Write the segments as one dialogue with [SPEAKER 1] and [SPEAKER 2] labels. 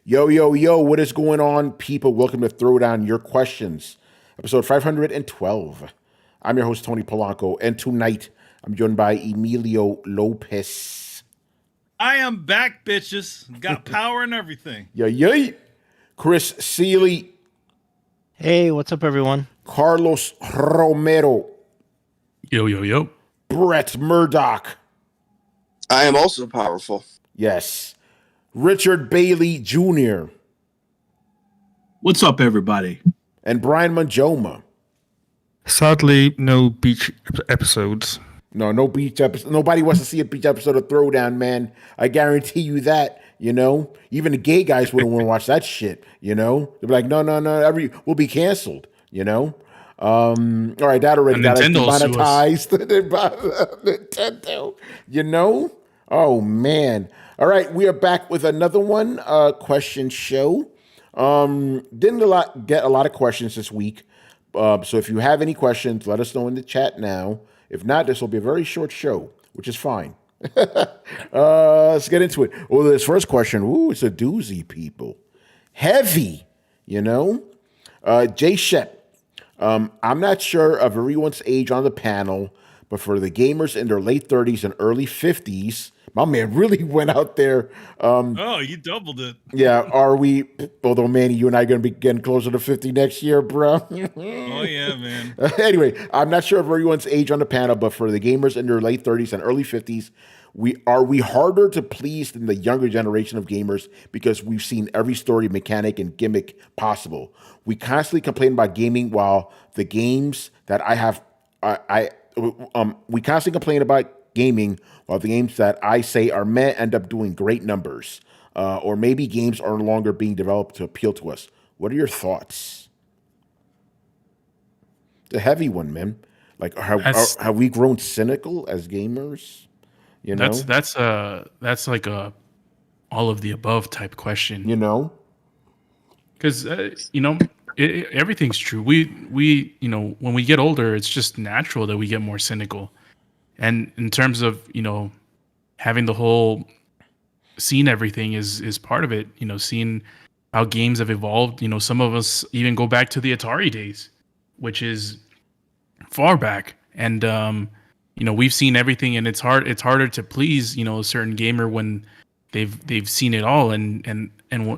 [SPEAKER 1] Yo, yo, yo, what is going on, people? Welcome to Throwdown Your Questions, episode 512. I'm your host, Tony Polanco, and tonight I'm joined by Emilio Lopez.
[SPEAKER 2] I am back, bitches. Got power and everything.
[SPEAKER 1] Yay. Chris Seeley.
[SPEAKER 3] Hey, what's up, everyone?
[SPEAKER 1] Carlos Romero.
[SPEAKER 4] Yo, yo, yo.
[SPEAKER 1] Brett Murdoch.
[SPEAKER 5] I am also powerful.
[SPEAKER 1] Yes. Richard Bailey Jr.
[SPEAKER 4] What's up, everybody?
[SPEAKER 1] And Brian Manjoma.
[SPEAKER 6] Sadly, no beach episodes.
[SPEAKER 1] No beach episode. Nobody wants to see a beach episode of Throwdown, man. I guarantee you that, Even the gay guys wouldn't want to watch that shit, They'd be like, no, we'll be canceled, All right, that already got us demonetized. Nintendo, Oh, man. All right, we are back with another one, question show. Didn't get a lot of questions this week. So if you have any questions, let us know in the chat now. If not, this will be a very short show, which is fine. Let's get into it. Well, this first question, it's a doozy, people. Heavy, Jay Shep. I'm not sure of everyone's age on the panel, but for the gamers in their late 30s and early 50s, my man really went out there.
[SPEAKER 2] You doubled it.
[SPEAKER 1] Yeah, are we? Although, Manny, you and I are going to be getting closer to 50 next year, bro.
[SPEAKER 2] Oh, yeah, man.
[SPEAKER 1] Anyway, I'm not sure of everyone's age on the panel, but for the gamers in their late 30s and early 50s, we harder to please than the younger generation of gamers because we've seen every story, mechanic, and gimmick possible. We constantly complain about gaming while the games that we constantly complain about gaming while the games that I say are meh end up doing great numbers. Or maybe games are no longer being developed to appeal to us. What are your thoughts? The heavy one, man. Like, have we grown cynical as gamers?
[SPEAKER 4] That's like a all of the above type question. Because everything's true. We when we get older, it's just natural that we get more cynical. And in terms of, having the whole seen everything is part of it, seeing how games have evolved. Some of us even go back to the Atari days, which is far back. And, we've seen everything, and it's harder to please, a certain gamer when they've seen it all. And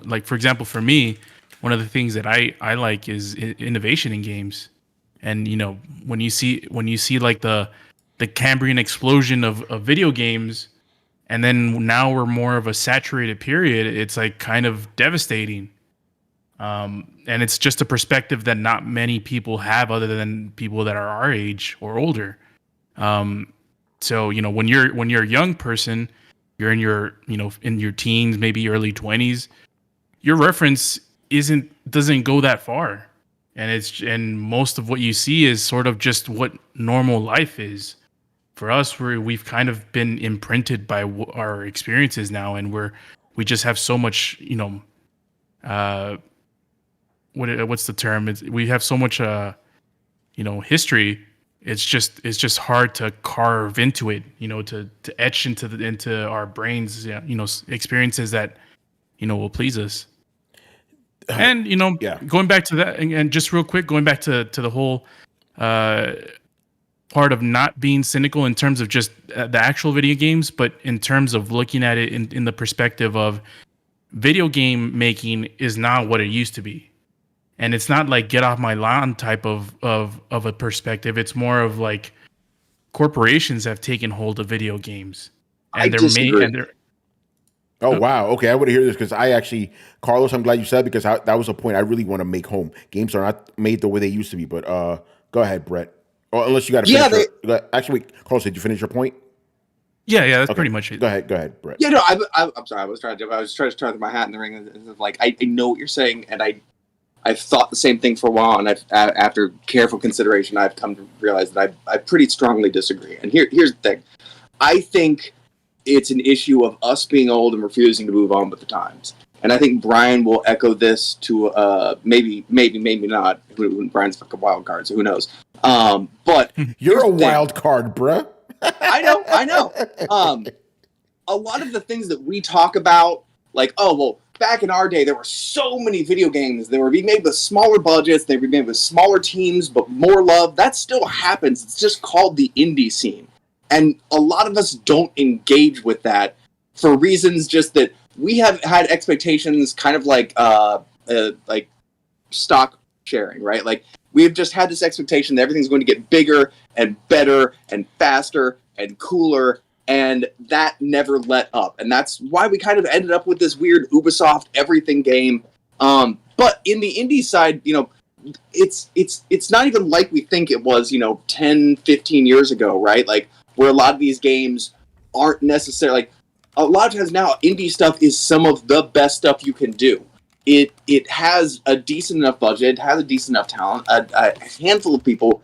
[SPEAKER 4] like, for example, for me, one of the things that I like is innovation in games. And, when you see like the Cambrian explosion of video games, and then now we're more of a saturated period, it's like kind of devastating. And it's just a perspective that not many people have other than people that are our age or older. So, when you're a young person, you're in your teens, maybe early 20s, your reference doesn't go that far. And most of what you see is sort of just what normal life is. For us, we've kind of been imprinted by our experiences now, and we just have so much, what's the term? We have so much, history. It's just hard to carve into it, to etch into our brains, experiences that, will please us. And going back to that, and just real quick, going back to the whole part of not being cynical in terms of just the actual video games, but in terms of looking at it in the perspective of video game making is not what it used to be. And it's not like get off my lawn type of a perspective. It's more of like corporations have taken hold of video games. And
[SPEAKER 1] Oh, wow. Okay, I want to hear this because Carlos, I'm glad you said it because that was a point I really want to make home. Games are not made the way they used to be, but go ahead, Brett. Or unless you got to finish actually, Carlos, did you finish your point?
[SPEAKER 4] Yeah, that's pretty much it.
[SPEAKER 1] Go ahead, Brett.
[SPEAKER 5] Yeah, no, I'm sorry. I was trying to throw my hat in the ring. Like, I know what you're saying, and I've thought the same thing for a while, and after careful consideration, I've come to realize that I pretty strongly disagree. And here's the thing. I think it's an issue of us being old and refusing to move on with the times. And I think Brian will echo this to maybe not. Brian's fucking wild card, so who knows? But
[SPEAKER 1] you're a wild card, bruh.
[SPEAKER 5] I know. A lot of the things that we talk about, like, oh well, back in our day, there were so many video games. They were being made with smaller budgets. They were made with smaller teams, but more love. That still happens. It's just called the indie scene. And a lot of us don't engage with that for reasons just that we have had expectations kind of like stock sharing, right? Like, we've just had this expectation that everything's going to get bigger and better and faster and cooler, and that never let up. And that's why we kind of ended up with this weird Ubisoft everything game. But in the indie side, you know, it's not even like we think it was, you know, 10, 15 years ago, right? Like, where a lot of these games aren't necessarily, like, a lot of times now, indie stuff is some of the best stuff you can do. It has a decent enough budget, it has a decent enough talent, a handful of people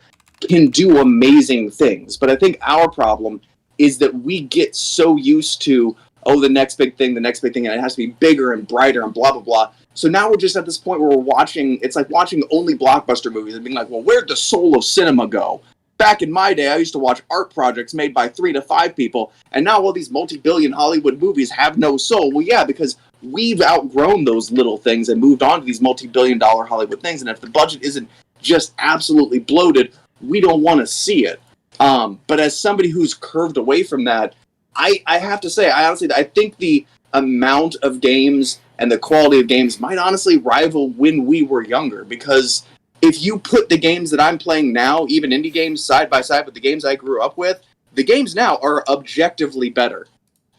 [SPEAKER 5] can do amazing things. But I think our problem is that we get so used to, oh, the next big thing, and it has to be bigger and brighter and blah, blah, blah. So now we're just at this point where we're watching, it's like watching only blockbuster movies and being like, well, where'd the soul of cinema go? Back in my day, I used to watch art projects made by 3 to 5 people, and now all these multi-billion Hollywood movies have no soul. Well, yeah, because we've outgrown those little things and moved on to these multi-billion-dollar Hollywood things, and if the budget isn't just absolutely bloated, we don't want to see it. But as somebody who's curved away from that, I have to say, I think the amount of games and the quality of games might honestly rival when we were younger, because if you put the games that I'm playing now, even indie games, side by side with the games I grew up with, the games now are objectively better.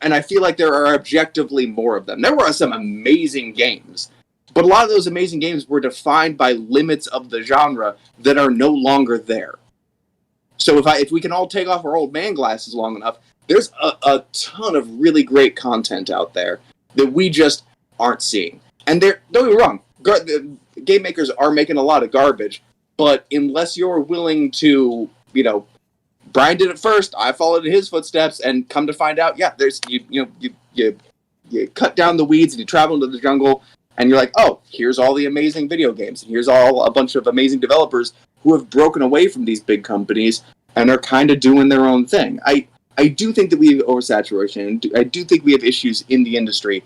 [SPEAKER 5] And I feel like there are objectively more of them. There were some amazing games, but a lot of those amazing games were defined by limits of the genre that are no longer there. So if we can all take off our old man glasses long enough, there's a ton of really great content out there that we just aren't seeing. And don't get me wrong, game makers are making a lot of garbage, but unless you're willing to, you know, Brian did it first, I followed in his footsteps, and come to find out, yeah, there's you cut down the weeds and you travel into the jungle, and you're like, oh, here's all the amazing video games, and here's a bunch of amazing developers who have broken away from these big companies and are kind of doing their own thing. I do think that we have oversaturation. I do think we have issues in the industry,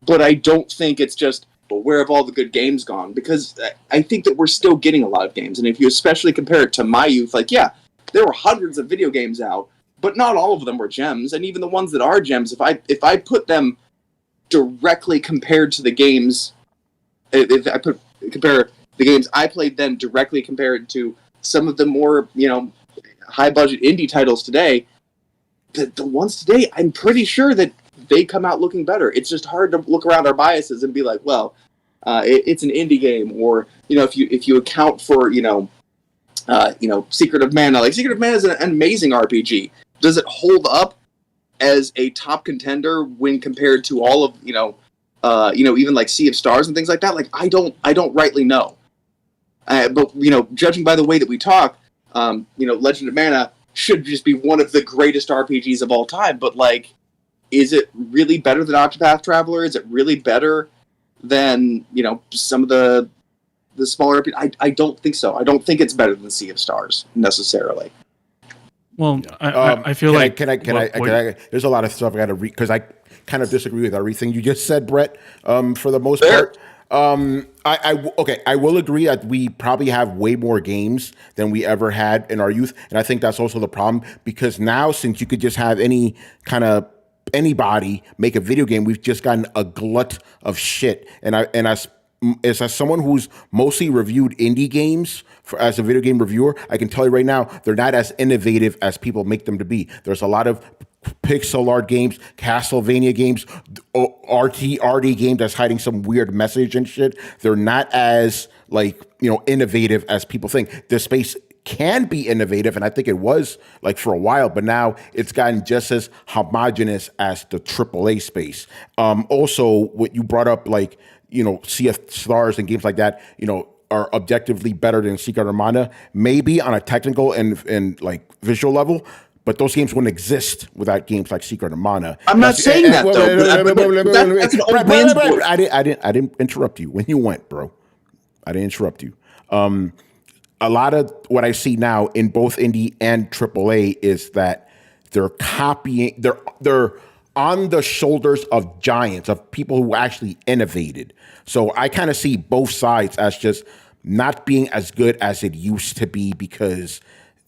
[SPEAKER 5] but I don't think it's just, well, where have all the good games gone? Because I think that we're still getting a lot of games, and if you especially compare it to my youth, like, yeah, there were hundreds of video games out, but not all of them were gems, and even the ones that are gems, if I put them directly compared to the games, compare the games I played then directly compared to some of the more, you know, high budget indie titles today, the ones today, I'm pretty sure that they come out looking better. It's just hard to look around our biases and be like, well, it's an indie game, or, you know, if you account for, Secret of Mana. Like, Secret of Mana is an amazing RPG. Does it hold up as a top contender when compared to all of, even like Sea of Stars and things like that? Like, I don't rightly know. But, judging by the way that we talk, Legend of Mana should just be one of the greatest RPGs of all time. But, like, is it really better than Octopath Traveler? Is it really better than, some of the smaller RPGs? I don't think so. I don't think it's better than Sea of Stars, necessarily.
[SPEAKER 4] Well, I feel like...
[SPEAKER 1] There's a lot of stuff I got to read, because I kind of disagree with everything you just said, Brett, for the most part. I will agree that we probably have way more games than we ever had in our youth, and I think that's also the problem, because now, since you could just have anybody make a video game, we've just gotten a glut of shit. And as someone who's mostly reviewed indie games as a video game reviewer, I can tell you right now, they're not as innovative as people make them to be. There's a lot of pixel art games, Castlevania games, RT games that's hiding some weird message and shit. They're not as innovative as people think. The space can be innovative, and I think it was for a while, but now it's gotten just as homogenous as the AAA space. Also, what you brought up, Sea of Stars and games like that, are objectively better than Secret of Mana, maybe on a technical and visual level. But those games wouldn't exist without games like Secret of Mana.
[SPEAKER 5] I'm not saying that, though. That's an old man's word.
[SPEAKER 1] I didn't interrupt you when you went, bro. I didn't interrupt you. A lot of what I see now in both indie and AAA is that they're copying. They're on the shoulders of giants, of people who actually innovated. So I kind of see both sides as just not being as good as it used to be because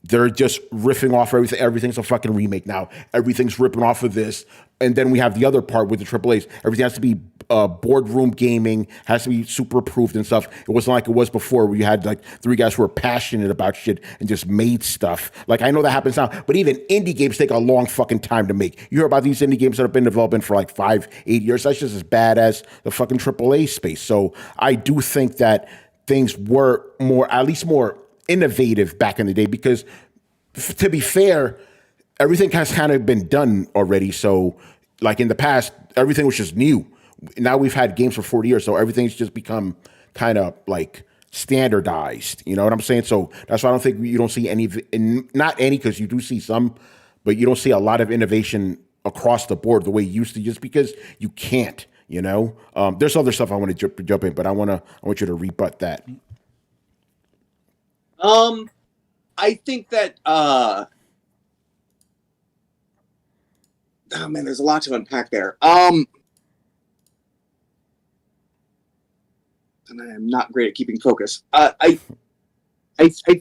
[SPEAKER 1] they're just riffing off everything. Everything's a fucking remake now. Everything's ripping off of this. And then we have the other part with the AAAs. Everything has to be boardroom gaming, has to be super approved and stuff. It wasn't like it was before where you had like 3 guys who were passionate about shit and just made stuff. Like, I know that happens now, but even indie games take a long fucking time to make. You hear about these indie games that have been developing for like 5-8 years. That's just as bad as the fucking AAA space. So I do think that things were more, at least more innovative back in the day because, to be fair, everything has kind of been done already. So, like in the past, everything was just new. Now we've had games for 40 years, so everything's just become kind of like standardized. You know what I'm saying? So that's why I don't think you don't see any, not any, because you do see some, but you don't see a lot of innovation across the board the way you used to, just because you can't. You know, there's other stuff I want to jump in, but I want you to rebut that.
[SPEAKER 5] I think that oh man, there's a lot to unpack there. And I am not great at keeping focus. I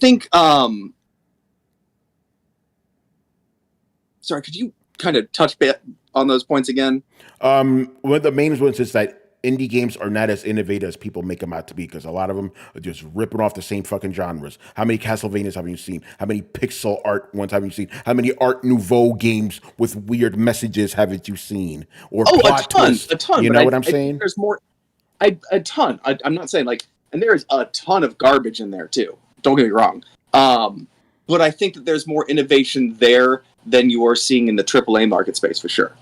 [SPEAKER 5] think sorry, could you kind of touch bit on those points again?
[SPEAKER 1] One of the main ones is that indie games are not as innovative as people make them out to be, because a lot of them are just ripping off the same fucking genres. How many Castlevanias have you seen? How many pixel art ones have you seen? How many Art Nouveau games with weird messages haven't you seen? Or plot twists?
[SPEAKER 5] A ton.
[SPEAKER 1] You know what I'm saying?
[SPEAKER 5] There's more. A ton. I'm not saying like, and there is a ton of garbage in there too. Don't get me wrong. But I think that there's more innovation there than you are seeing in the AAA market space for sure.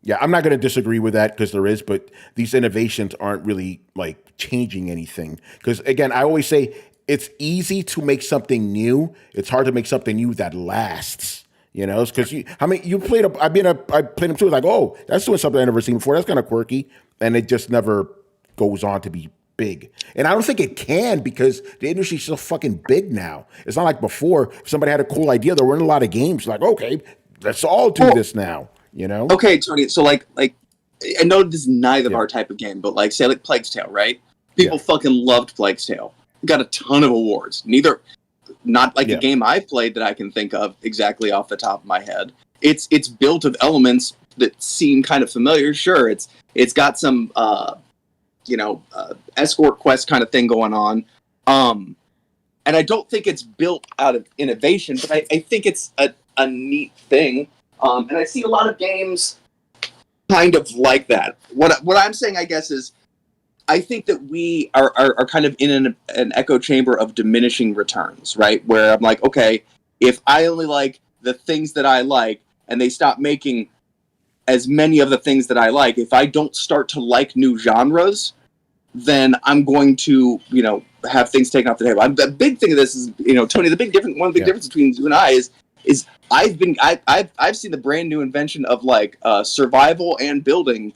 [SPEAKER 1] Yeah, I'm not going to disagree with that because there is, but these innovations aren't really like changing anything. Because again, I always say it's easy to make something new. It's hard to make something new that lasts. You know, because I played I played them too. Like, oh, that's doing something I never seen before. That's kind of quirky, and it just never goes on to be big. And I don't think it can, because the industry's so fucking big now. It's not like before. If somebody had a cool idea, there weren't a lot of games. Like, okay, let's all do this now. You know? Okay,
[SPEAKER 5] Tony. So like, I know this is neither of our type of game, but like, say like Plague's Tale, right? People fucking loved Plague's Tale. Got a ton of awards. Not like a game I've played that I can think of exactly off the top of my head. It's built of elements that seem kind of familiar. Sure, it's got some escort quest kind of thing going on. And I don't think it's built out of innovation, but I think it's a neat thing. And I see a lot of games kind of like that. What I'm saying, I guess, is I think that we are kind of in an echo chamber of diminishing returns, right? Where I'm like, okay, if I only like the things that I like, and they stop making as many of the things that I like, if I don't start to like new genres, then I'm going to, have things taken off the table. The big thing of this is, Tony, one of the big difference between you and I is I've seen the brand new invention of like survival and building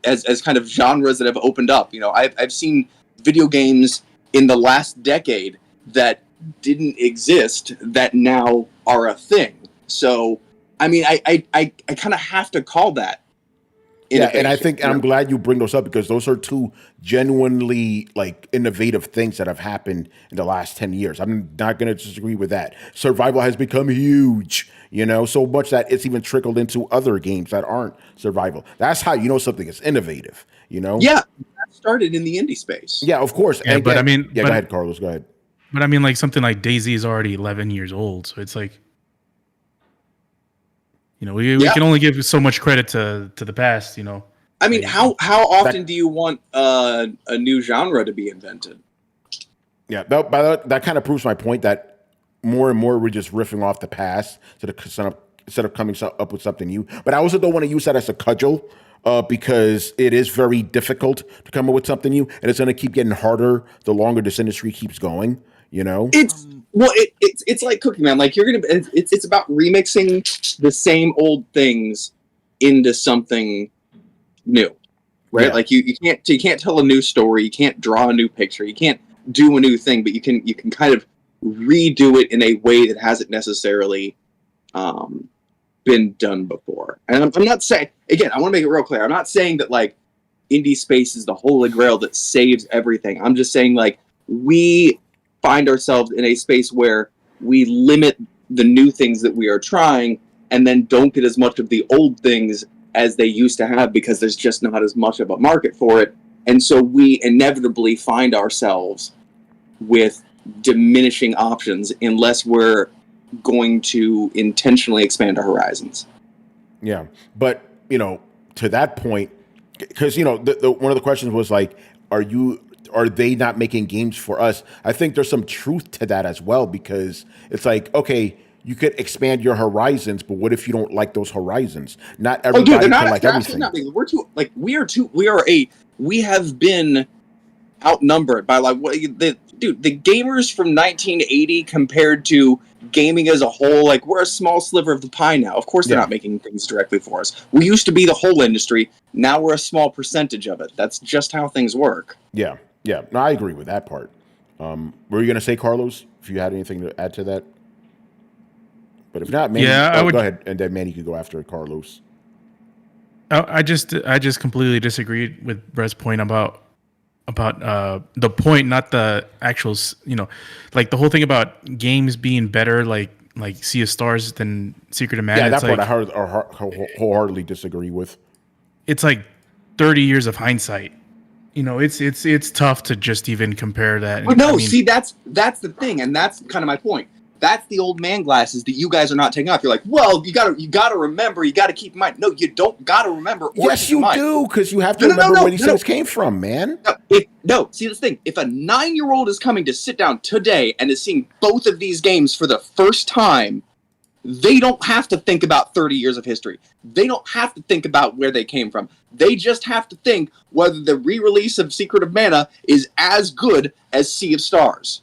[SPEAKER 5] as kind of genres that have opened up. I've seen video games in the last decade that didn't exist that now are a thing. So, I mean, I kind of have to call that.
[SPEAKER 1] Yeah, and I think I'm glad you bring those up, because those are two genuinely like innovative things that have happened in the last 10 years. I'm not going to disagree with that. Survival has become huge, so much that it's even trickled into other games that aren't survival. That's how you know something is innovative, Yeah,
[SPEAKER 5] that started in the indie space.
[SPEAKER 1] Yeah, of course.
[SPEAKER 4] Yeah, go
[SPEAKER 1] ahead, Carlos, go ahead.
[SPEAKER 4] But I mean, like something like DayZ is already 11 years old, so it's like, we can only give so much credit to the past,
[SPEAKER 5] I mean, how often do you want a new genre to be invented?
[SPEAKER 1] Yeah, that kind of proves my point that more and more we're just riffing off the past instead of coming up with something new. But I also don't want to use that as a cudgel, because it is very difficult to come up with something new, and it's going to keep getting harder the longer this industry keeps going.
[SPEAKER 5] It's like cooking, man. Like it's about remixing the same old things into something new, right? Yeah. Like you can't tell a new story, you can't draw a new picture, you can't do a new thing, but you can kind of redo it in a way that hasn't necessarily been done before. And I'm not saying, again, I want to make it real clear. I'm not saying that like indie space is the holy grail that saves everything. I'm just saying like we find ourselves in a space where we limit the new things that we are trying and then don't get as much of the old things as they used to have because there's just not as much of a market for it. And so we inevitably find ourselves with diminishing options unless we're going to intentionally expand our horizons.
[SPEAKER 1] Yeah. But, you know, to that point, because, you know, the one of the questions was like, are they not making games for us? I think there's some truth to that as well, because it's like, okay, you could expand your horizons, but what if you don't like those horizons? Not everybody can like everything.
[SPEAKER 5] We have been outnumbered by like the gamers from 1980 compared to gaming as a whole. Like, we're a small sliver of the pie now. Of course, they're not making things directly for us. We used to be the whole industry. Now we're a small percentage of it. That's just how things work.
[SPEAKER 1] Yeah. Yeah. No, I agree with that part. Were you going to say, Carlos, if you had anything to add to that? But if not, Manny, I would go ahead, and then Manny could go after Carlos.
[SPEAKER 4] I just completely disagreed with Brett's point about the point, not the actual. You know, like the whole thing about games being better, like Sea of Stars than Secret of Mana.
[SPEAKER 1] Yeah, that part I wholeheartedly disagree with.
[SPEAKER 4] It's like 30 years of hindsight. You know, it's tough to just even compare that.
[SPEAKER 5] But no, see, that's the thing, and that's kind of my point. That's the old man glasses that you guys are not taking off. You're like, well, you gotta remember, you gotta keep in mind. No, you don't gotta remember.
[SPEAKER 1] Yes, you do, because you have to remember where these things came from, man.
[SPEAKER 5] See this thing. If a 9-year-old is coming to sit down today and is seeing both of these games for the first time, they don't have to think about 30 years of history. They don't have to think about where they came from. They just have to think whether the re-release of Secret of Mana is as good as Sea of Stars.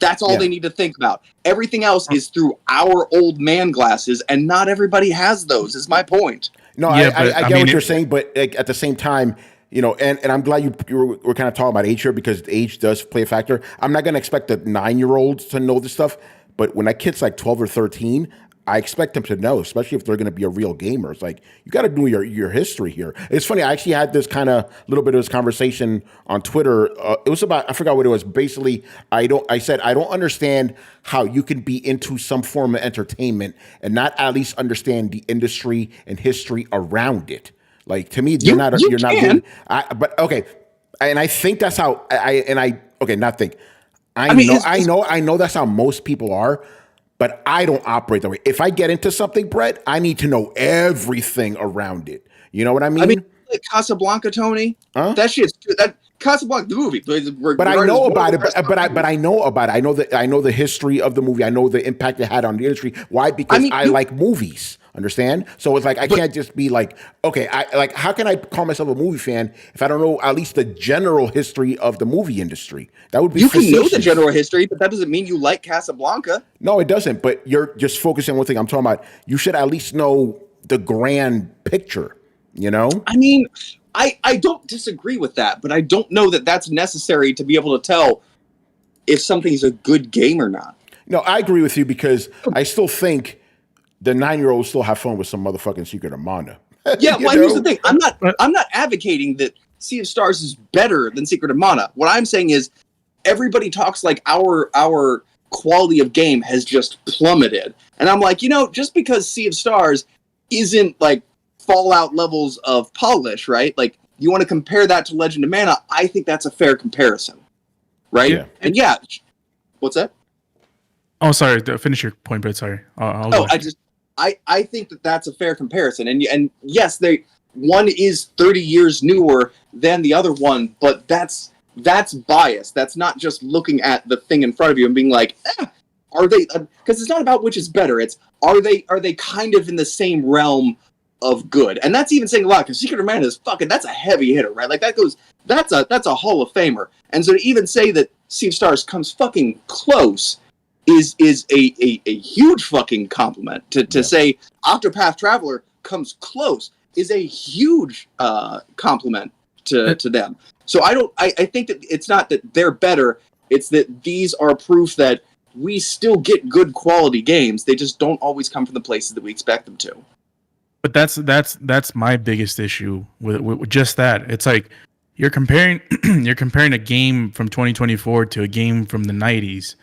[SPEAKER 5] That's all they need to think about. Everything else is through our old man glasses, and not everybody has those, is my point.
[SPEAKER 1] No, I get what you're saying, but like, at the same time, you know, and I'm glad we're kind of talking about age here, because age does play a factor. I'm not going to expect the 9-year-olds to know this stuff, but when a kid's like 12 or 13, I expect them to know, especially if they're going to be a real gamer. It's like, you got to know your history here. It's funny. I actually had this kind of little bit of this conversation on Twitter. It was about, I forgot what it was. Basically, I said, I don't understand how you can be into some form of entertainment and not at least understand the industry and history around it. Like, to me, you're not good. But okay. And I think that's how I know that's how most people are. But I don't operate that way. If I get into something, Brett, I need to know everything around it. You know what I mean?
[SPEAKER 5] I mean, like Casablanca, Tony. Huh? That shit's that Casablanca, the movie.
[SPEAKER 1] But I know about it. But I know about it. I know the history of the movie. I know the impact it had on the industry. Why? Because I like movies. Understand? So it's like I can't just be like, okay, how can I call myself a movie fan if I don't know at least the general history of the movie industry? That would be
[SPEAKER 5] can know the general history, but that doesn't mean you like Casablanca.
[SPEAKER 1] No, it doesn't. But you're just focusing on one thing. I'm talking about you should at least know the grand picture. You know?
[SPEAKER 5] I mean, I don't disagree with that, but I don't know that that's necessary to be able to tell if something's a good game or not.
[SPEAKER 1] No, I agree with you, because I still think the 9-year-olds still have fun with some motherfucking Secret of Mana.
[SPEAKER 5] Yeah, well, here's the thing. I'm not advocating that Sea of Stars is better than Secret of Mana. What I'm saying is everybody talks like our quality of game has just plummeted. And I'm like, you know, just because Sea of Stars isn't like Fallout levels of polish, right? Like, you want to compare that to Legend of Mana, I think that's a fair comparison. Right? Yeah. And what's that?
[SPEAKER 4] Oh, sorry. Finish your point, but sorry.
[SPEAKER 5] I think that that's a fair comparison, and yes, one is 30 years newer than the other one, but that's bias. That's not just looking at the thing in front of you and being like, are they? Because it's not about which is better. It's are they kind of in the same realm of good? And that's even saying a lot, because Secret of Mana is that's a heavy hitter, right? Like that's a Hall of Famer, and so to even say that Sea of Stars comes fucking close is a huge fucking compliment. To say Octopath Traveler comes close is a huge compliment to them. So I think that it's not that they're better, it's that these are proof that we still get good quality games. They just don't always come from the places that we expect them to.
[SPEAKER 4] But that's my biggest issue with just that. It's like you're comparing a game from 2024 to a game from the 90s,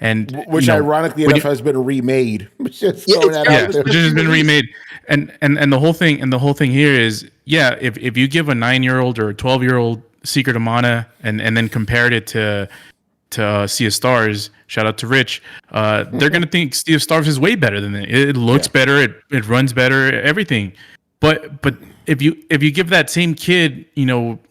[SPEAKER 4] and
[SPEAKER 1] which ironically enough has been remade. Just throwing that out there.
[SPEAKER 4] Which has been remade. And the whole thing here is, if you give a 9-year-old or a 12-year-old Secret of Mana and then compared it to Sea of Stars, shout out to Rich, they're gonna think Sea of Stars is way better than it. It looks better, it runs better, everything. But if you give that same kid,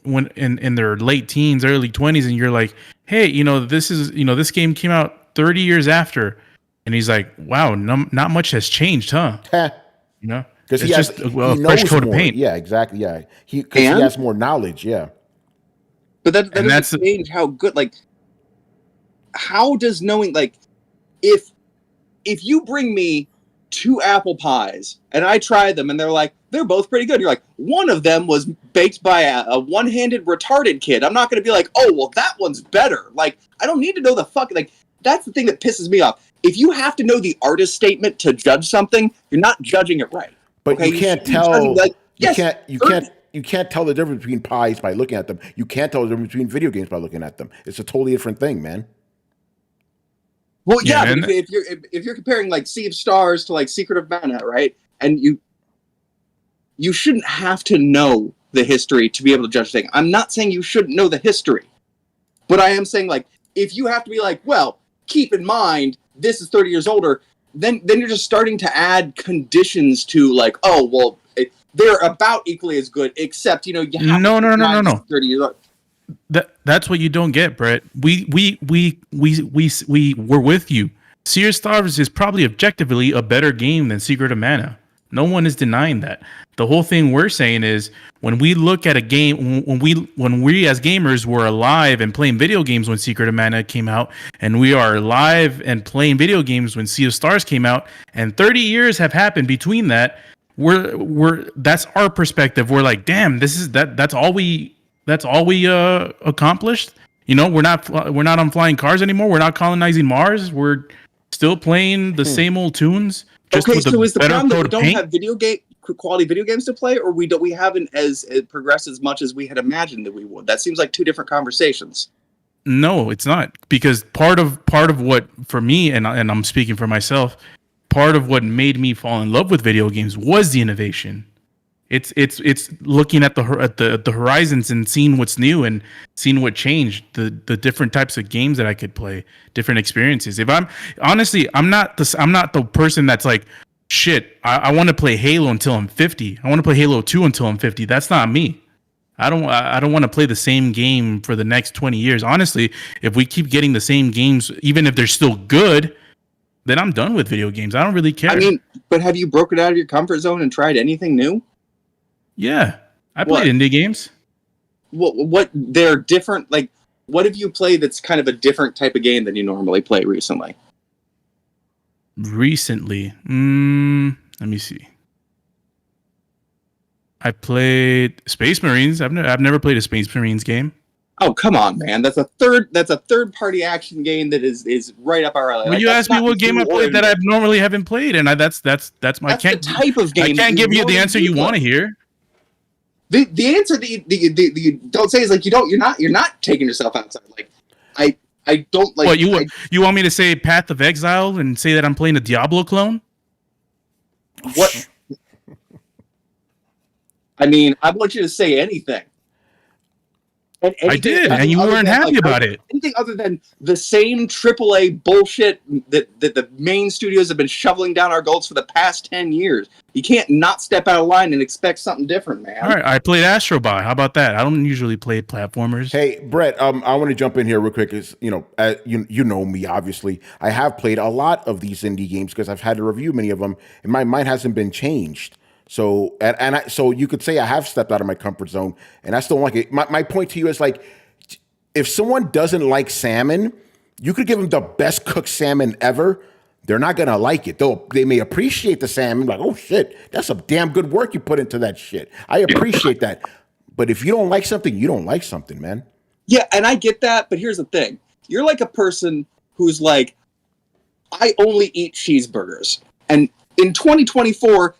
[SPEAKER 4] when in their late teens, early 20s, and you're like, hey, this game came out 30 years after, and he's like, wow, not much has changed, huh? Because
[SPEAKER 1] he has a fresh coat of paint. Yeah, exactly. Yeah, because he has more knowledge. Yeah,
[SPEAKER 5] but that doesn't change how good. Like, how does knowing, like, if you bring me 2 apple pies and I try them and they're both pretty good, you're like, one of them was baked by a one-handed retarded kid. I'm not going to be like, oh, well, that one's better. Like, I don't need to know the like. That's the thing that pisses me off. If you have to know the artist statement to judge something, you're not judging it right.
[SPEAKER 1] But you can't tell. You can't tell the difference between pies by looking at them. You can't tell the difference between video games by looking at them. It's a totally different thing, man.
[SPEAKER 5] Well, yeah, but if you're comparing like Sea of Stars to like Secret of Mana, right? And you shouldn't have to know the history to be able to judge things. I'm not saying you shouldn't know the history, but I am saying, like, if you have to be like, well, keep in mind this is 30 years older, then you're just starting to add conditions to, like, oh, well, they're about equally as good, except you have
[SPEAKER 4] no.
[SPEAKER 5] 30 years old.
[SPEAKER 4] That's what you don't get, Brett. We're with you. Sea of Stars is probably objectively a better game than Secret of Mana. No one is denying that. The whole thing we're saying is, when we look at a game, when we as gamers were alive and playing video games when Secret of Mana came out, and we are alive and playing video games when Sea of Stars came out, and 30 years have happened between that, that's our perspective. We're like, damn, that's all we accomplished. We're not on flying cars anymore. We're not colonizing Mars. We're still playing the same old tunes.
[SPEAKER 5] Okay, so is the problem that we don't have quality video games to play, or we haven't as progressed as much as we had imagined that we would? That seems like two different conversations.
[SPEAKER 4] No, it's not, because part of what, for me, and I'm speaking for myself, part of what made me fall in love with video games was the innovation. It's looking at the horizons and seeing what's new and seeing what changed, the different types of games that I could play, different experiences. I'm not the person that's like, shit, I want to play Halo until I'm 50. I want to play Halo 2 until I'm 50. That's not me. I don't want to play the same game for the next 20 years. Honestly, if we keep getting the same games, even if they're still good, then I'm done with video games. I don't really care.
[SPEAKER 5] I mean, but have you broken out of your comfort zone and tried anything new?
[SPEAKER 4] Yeah, I played indie games.
[SPEAKER 5] What they're different? Like, what have you played that's kind of a different type of game than you normally play recently?
[SPEAKER 4] Let me see. I played Space Marines. I've never played a Space Marines game.
[SPEAKER 5] Oh, come on, man! That's a third party action game that is right up our alley.
[SPEAKER 4] Well, you asked me what game I played that I normally haven't played, and that's my
[SPEAKER 5] the type of game.
[SPEAKER 4] I can't give you the answer you want to hear.
[SPEAKER 5] The answer that you don't say is like you're not taking yourself outside. Like I don't like.
[SPEAKER 4] What you want me to say Path of Exile and say that I'm playing a Diablo clone?
[SPEAKER 5] What? I mean, I want you to say anything.
[SPEAKER 4] I did, and you weren't happy about it.
[SPEAKER 5] Anything other than the same AAA bullshit that the main studios have been shoveling down our gulls for the past 10 years. You can't not step out of line and expect something different, man.
[SPEAKER 4] All right, I played Astrobot. How about that? I don't usually play platformers.
[SPEAKER 1] Hey, Brett, I want to jump in here real quick. You know me, obviously. I have played a lot of these indie games because I've had to review many of them, and my mind hasn't been changed. So so you could say I have stepped out of my comfort zone, and I still like it. My point to you is, like, if someone doesn't like salmon, you could give them the best cooked salmon ever. They're not gonna like it. They may appreciate the salmon, like, oh shit, that's some damn good work you put into that shit. I appreciate that. But if you don't like something, you don't like something, man.
[SPEAKER 5] Yeah, and I get that, but here's the thing. You're like a person who's like, I only eat cheeseburgers. And in 2024,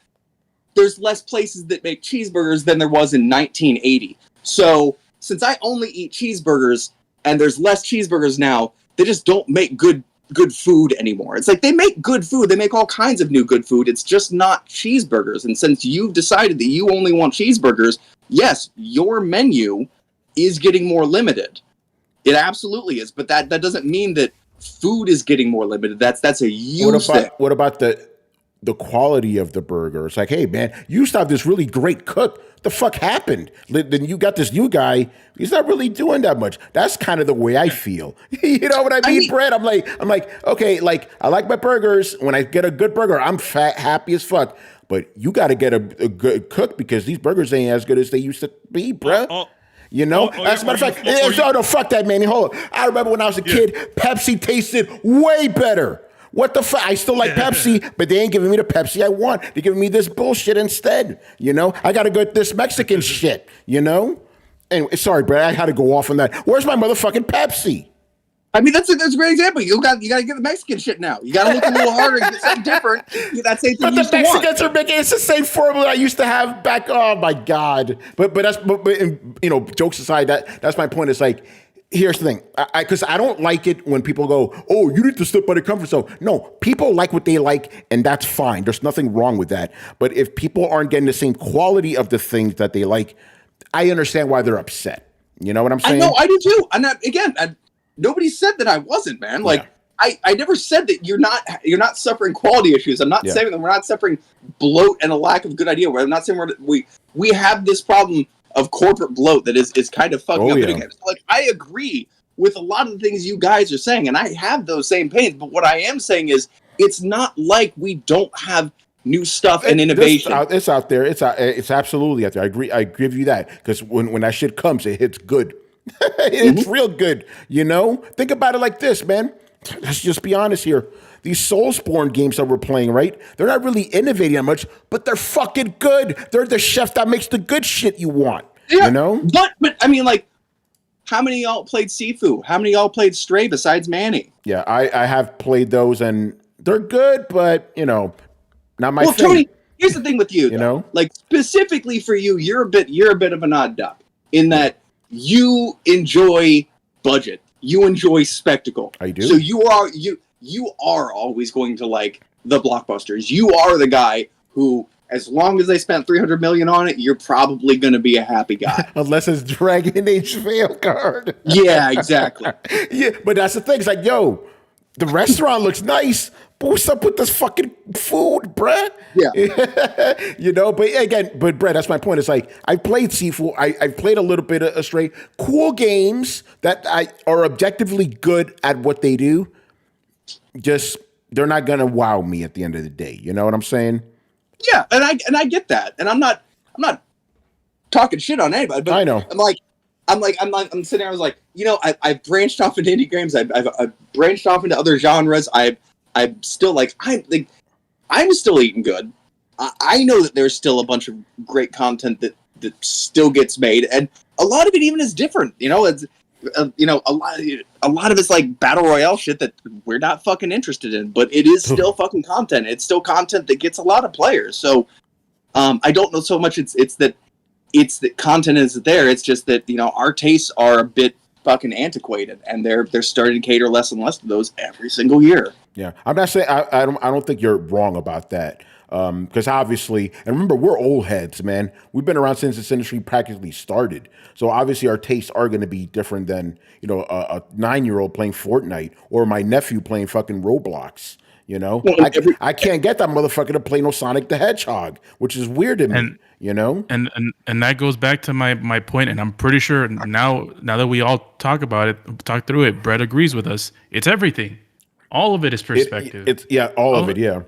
[SPEAKER 5] there's less places that make cheeseburgers than there was in 1980. So since I only eat cheeseburgers and there's less cheeseburgers now, they just don't make good food anymore. It's like they make good food. They make all kinds of new good food. It's just not cheeseburgers. And since you've decided that you only want cheeseburgers, yes, your menu is getting more limited. It absolutely is. But that doesn't mean that food is getting more limited. That's a huge thing.
[SPEAKER 1] What about the quality of the burger? It's like, hey man, you used to have this really great cook. The fuck happened? Then you got this new guy. He's not really doing that much. That's kind of the way I feel. You know what I mean, Brett? I'm like, okay, like I like my burgers. When I get a good burger, I'm happy as fuck. But you got to get a good cook because these burgers ain't as good as they used to be, bro. You know, as a matter of fact, no, fuck that, man. Hold on. I remember when I was a kid, Pepsi tasted way better. What the fuck? I still like Pepsi, but they ain't giving me the Pepsi I want. They're giving me this bullshit instead. You know, I got to go this Mexican shit, you know? Anyway, sorry, Brad, I had to go off on that. Where's my motherfucking Pepsi?
[SPEAKER 5] I mean, that's a great example. You got to get the Mexican shit now. You got to look a little harder and get something different. That same thing.
[SPEAKER 1] But the Mexicans are making it's the same formula I used to have back. Oh my god! But you know, jokes aside, that's my point. It's like, here's the thing, because I don't like it when people go, "Oh, you need to step out of comfort zone." No, people like what they like, and that's fine. There's nothing wrong with that. But if people aren't getting the same quality of the things that they like, I understand why they're upset. You know what I'm saying?
[SPEAKER 5] I know, I do too. And nobody said that I wasn't, man. Like I never said that you're not suffering quality issues. I'm not saying that we're not suffering bloat and a lack of good idea. I'm not saying we have this problem of corporate bloat that is kind of fucking up. Yeah. So, like, I agree with a lot of the things you guys are saying, and I have those same pains. But what I am saying is, it's not like we don't have new stuff and innovation.
[SPEAKER 1] It's out there. It's absolutely out there. I give you that, because when that shit comes, it hits good. It's real good. You know, think about it like this, man. Let's just be honest here. These Soulsborne games that we're playing, right? They're not really innovating that much, but they're fucking good. They're the chef that makes the good shit you want. Yeah, you know?
[SPEAKER 5] But I mean, like, how many of y'all played Sifu? How many of y'all played Stray besides Manny?
[SPEAKER 1] Yeah, I have played those, and they're good, but, you know, not my thing.
[SPEAKER 5] Tony, here's the thing with you, though.
[SPEAKER 1] Know?
[SPEAKER 5] Like, specifically for you, you're a bit of an odd duck in that you enjoy budget. You enjoy spectacle.
[SPEAKER 1] I do.
[SPEAKER 5] So you are always going to like the blockbusters. You are the guy who, as long as they spent $300 million on it, you're probably going to be a happy guy.
[SPEAKER 1] Unless it's Dragon Age fail card.
[SPEAKER 5] Yeah, exactly.
[SPEAKER 1] Yeah, but that's the thing. It's like, yo, the restaurant looks nice, but what's up with this fucking food, bruh?
[SPEAKER 5] Yeah.
[SPEAKER 1] You know, but Brett, that's my point. It's like, I played Sifu. I've played a little bit of Stray. Cool games that are objectively good at what they do. Just, they're not going to wow me at the end of the day. You know what I'm saying?
[SPEAKER 5] Yeah, and I get that. And I'm not talking shit on anybody, but
[SPEAKER 1] I know.
[SPEAKER 5] I'm sitting there, I was like, you know, I've branched off into indie games. I've branched off into other genres. I'm still like, I'm still eating good. I know that there's still a bunch of great content that still gets made, and a lot of it even is different. You know, it's you know, a lot of it's like battle royale shit that we're not fucking interested in, but it is still fucking content. It's still content that gets a lot of players. So I don't know so much. It's that content is there. It's just that, you know, our tastes are a bit fucking antiquated, and they're starting to cater less and less to those every single year.
[SPEAKER 1] Yeah, I'm not saying I don't think you're wrong about that. Because obviously, and remember, we're old heads, man. We've been around since this industry practically started. So obviously, our tastes are going to be different than, you know, a 9-year-old playing Fortnite or my nephew playing fucking Roblox. You know, well, I can't get that motherfucker to play no Sonic the Hedgehog, which is weird to me. You know,
[SPEAKER 4] and that goes back to my point, and I'm pretty sure now that we all talk through it, Brett agrees with us. It's everything. All of it is perspective.
[SPEAKER 1] All of it. Yeah.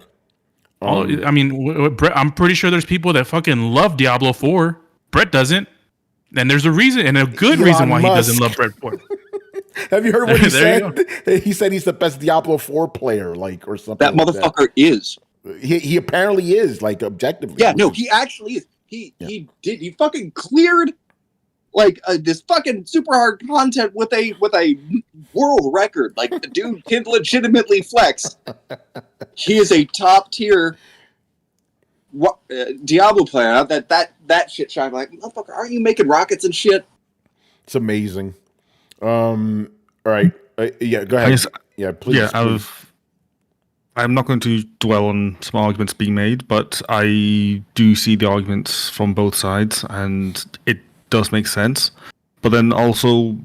[SPEAKER 4] I mean, Brett, I'm pretty sure there's people that fucking love Diablo 4. Brett doesn't, and there's a reason, and a good reason why he doesn't love Brett 4.
[SPEAKER 1] Have you heard what he said? He said he's the best Diablo 4 player, like, or something.
[SPEAKER 5] That motherfucker is.
[SPEAKER 1] He apparently is, like, objectively.
[SPEAKER 5] Yeah, no, he actually is. He fucking cleared like this fucking super hard content with a world record. Like the dude can legitimately flex. He is a top tier Diablo player. That shit shine. Like, motherfucker, aren't you making rockets and shit?
[SPEAKER 1] It's amazing. All right. Yeah, go ahead. Yeah, please.
[SPEAKER 6] Yeah,
[SPEAKER 1] please.
[SPEAKER 6] I'm not going to dwell on some arguments being made, but I do see the arguments from both sides, and it does make sense. But then also,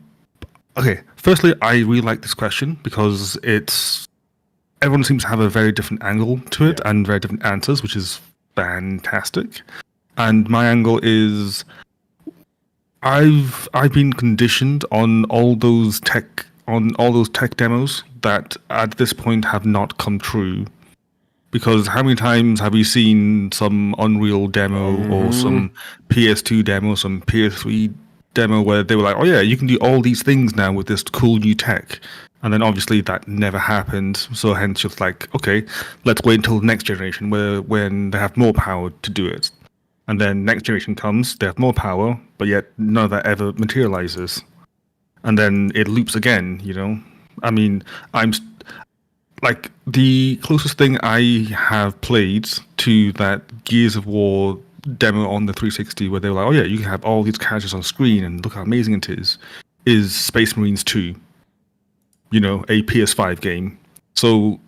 [SPEAKER 6] okay, firstly, I really like this question because everyone seems to have a very different angle to it and very different answers, which is fantastic. And my angle is I've been conditioned on all those tech demos that at this point have not come true. Because how many times have we seen some Unreal demo or some PS2 demo, some PS3 demo where they were like, oh yeah, you can do all these things now with this cool new tech. And then obviously that never happened. So hence just like, okay, let's wait until the next generation when they have more power to do it. And then next generation comes, they have more power, but yet none of that ever materializes. And then it loops again, you know? I mean, like the closest thing I have played to that Gears of War demo on the 360 where they were like, oh yeah, you can have all these characters on screen and look how amazing it is Space Marines 2. You know, a PS5 game. So,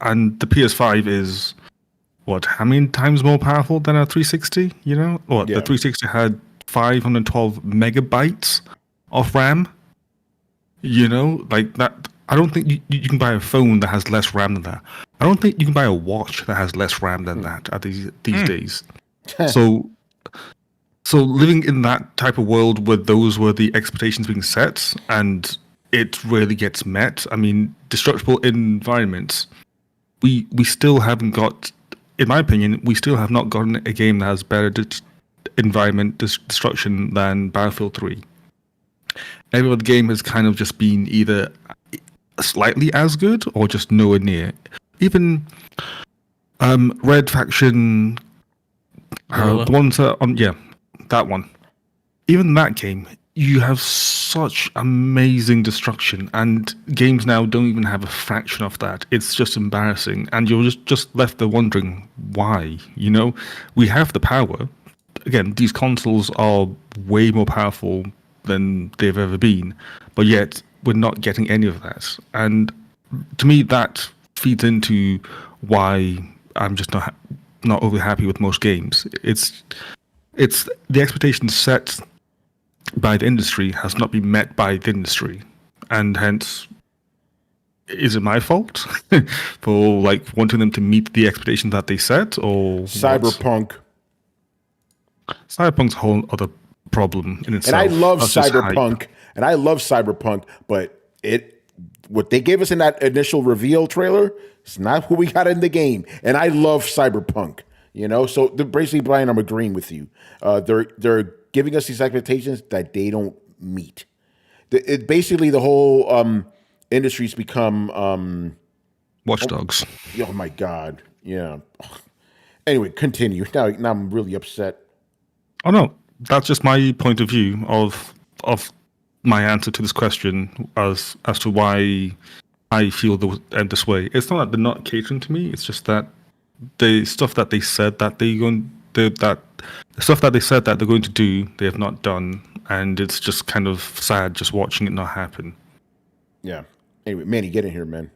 [SPEAKER 6] and the PS5 is, what, how many times more powerful than a 360, you know? The 360 had 512 megabytes of RAM. You know, like that. I don't think you can buy a phone that has less RAM than that. I don't think you can buy a watch that has less RAM than that at these days. So living in that type of world where those were the expectations being set and it really gets met. I mean, destructible environments. We still haven't got, in my opinion, we still have not gotten a game that has better environment destruction than Battlefield 3. Every other game has kind of just been either slightly as good or just nowhere near. Even Red Faction, the ones that that one. Even that game, you have such amazing destruction, and games now don't even have a fraction of that. It's just embarrassing, and you're just left there wondering why. You know, we have the power. Again, these consoles are way more powerful than they've ever been, but yet we're not getting any of that. And to me, that feeds into why I'm just not overly happy with most games. It's the expectations set by the industry has not been met by the industry, and hence, is it my fault for like wanting them to meet the expectations that they set, or
[SPEAKER 1] Cyberpunk?
[SPEAKER 6] Cyberpunk's a whole other problem in itself.
[SPEAKER 1] And I love Cyberpunk, but what they gave us in that initial reveal trailer, it's not what we got in the game. And I love Cyberpunk, you know. So basically, Brian, I'm agreeing with you. They're giving us these expectations that they don't meet. Basically, the whole industry's become
[SPEAKER 6] watchdogs.
[SPEAKER 1] Oh my god, yeah. Anyway, continue. Now I'm really upset.
[SPEAKER 6] Oh no, that's just my point of view of my answer to this question as to why I feel this way. It's not that they're not catering to me. It's just that the stuff that they said that the stuff that they said that they're going to do, they have not done, and it's just kind of sad just watching it not happen.
[SPEAKER 1] Yeah. Anyway, Manny, get in here, man.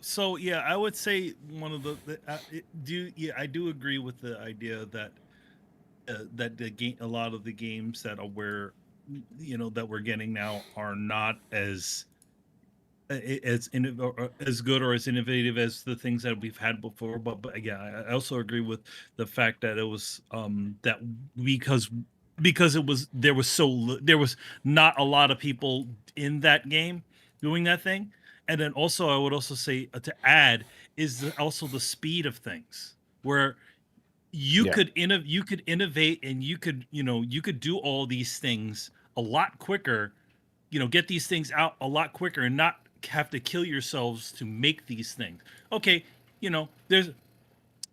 [SPEAKER 2] So yeah, I would say one of I do agree with the idea that a lot of the games that we're getting now are not as good or as innovative as the things that we've had before. But again, I also agree with the fact that it was that because there was not a lot of people in that game doing that thing. And then also I would also say to add is also the speed of things, where you could innovate and you could do all these things a lot quicker, get these things out a lot quicker and not have to kill yourselves to make these things. Okay, there's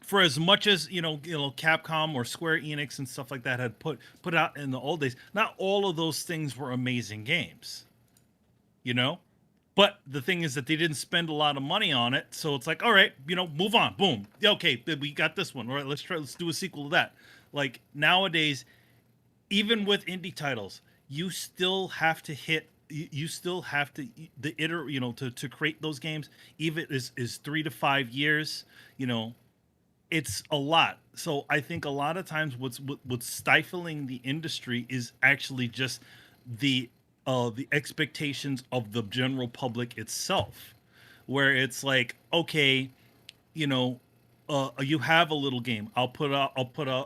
[SPEAKER 2] for as much as Capcom or Square Enix and stuff like that had put out in the old days, not all of those things were amazing games, But the thing is that they didn't spend a lot of money on it, so it's like, all right, move on, boom, okay, we got this one, all right, let's do a sequel to that. Like nowadays, even with indie titles, you still have to to create those games, even is 3 to 5 years, it's a lot. So I think a lot of times what's stifling the industry is actually just the expectations of the general public itself, where it's like, okay, you have a little game. I'll put out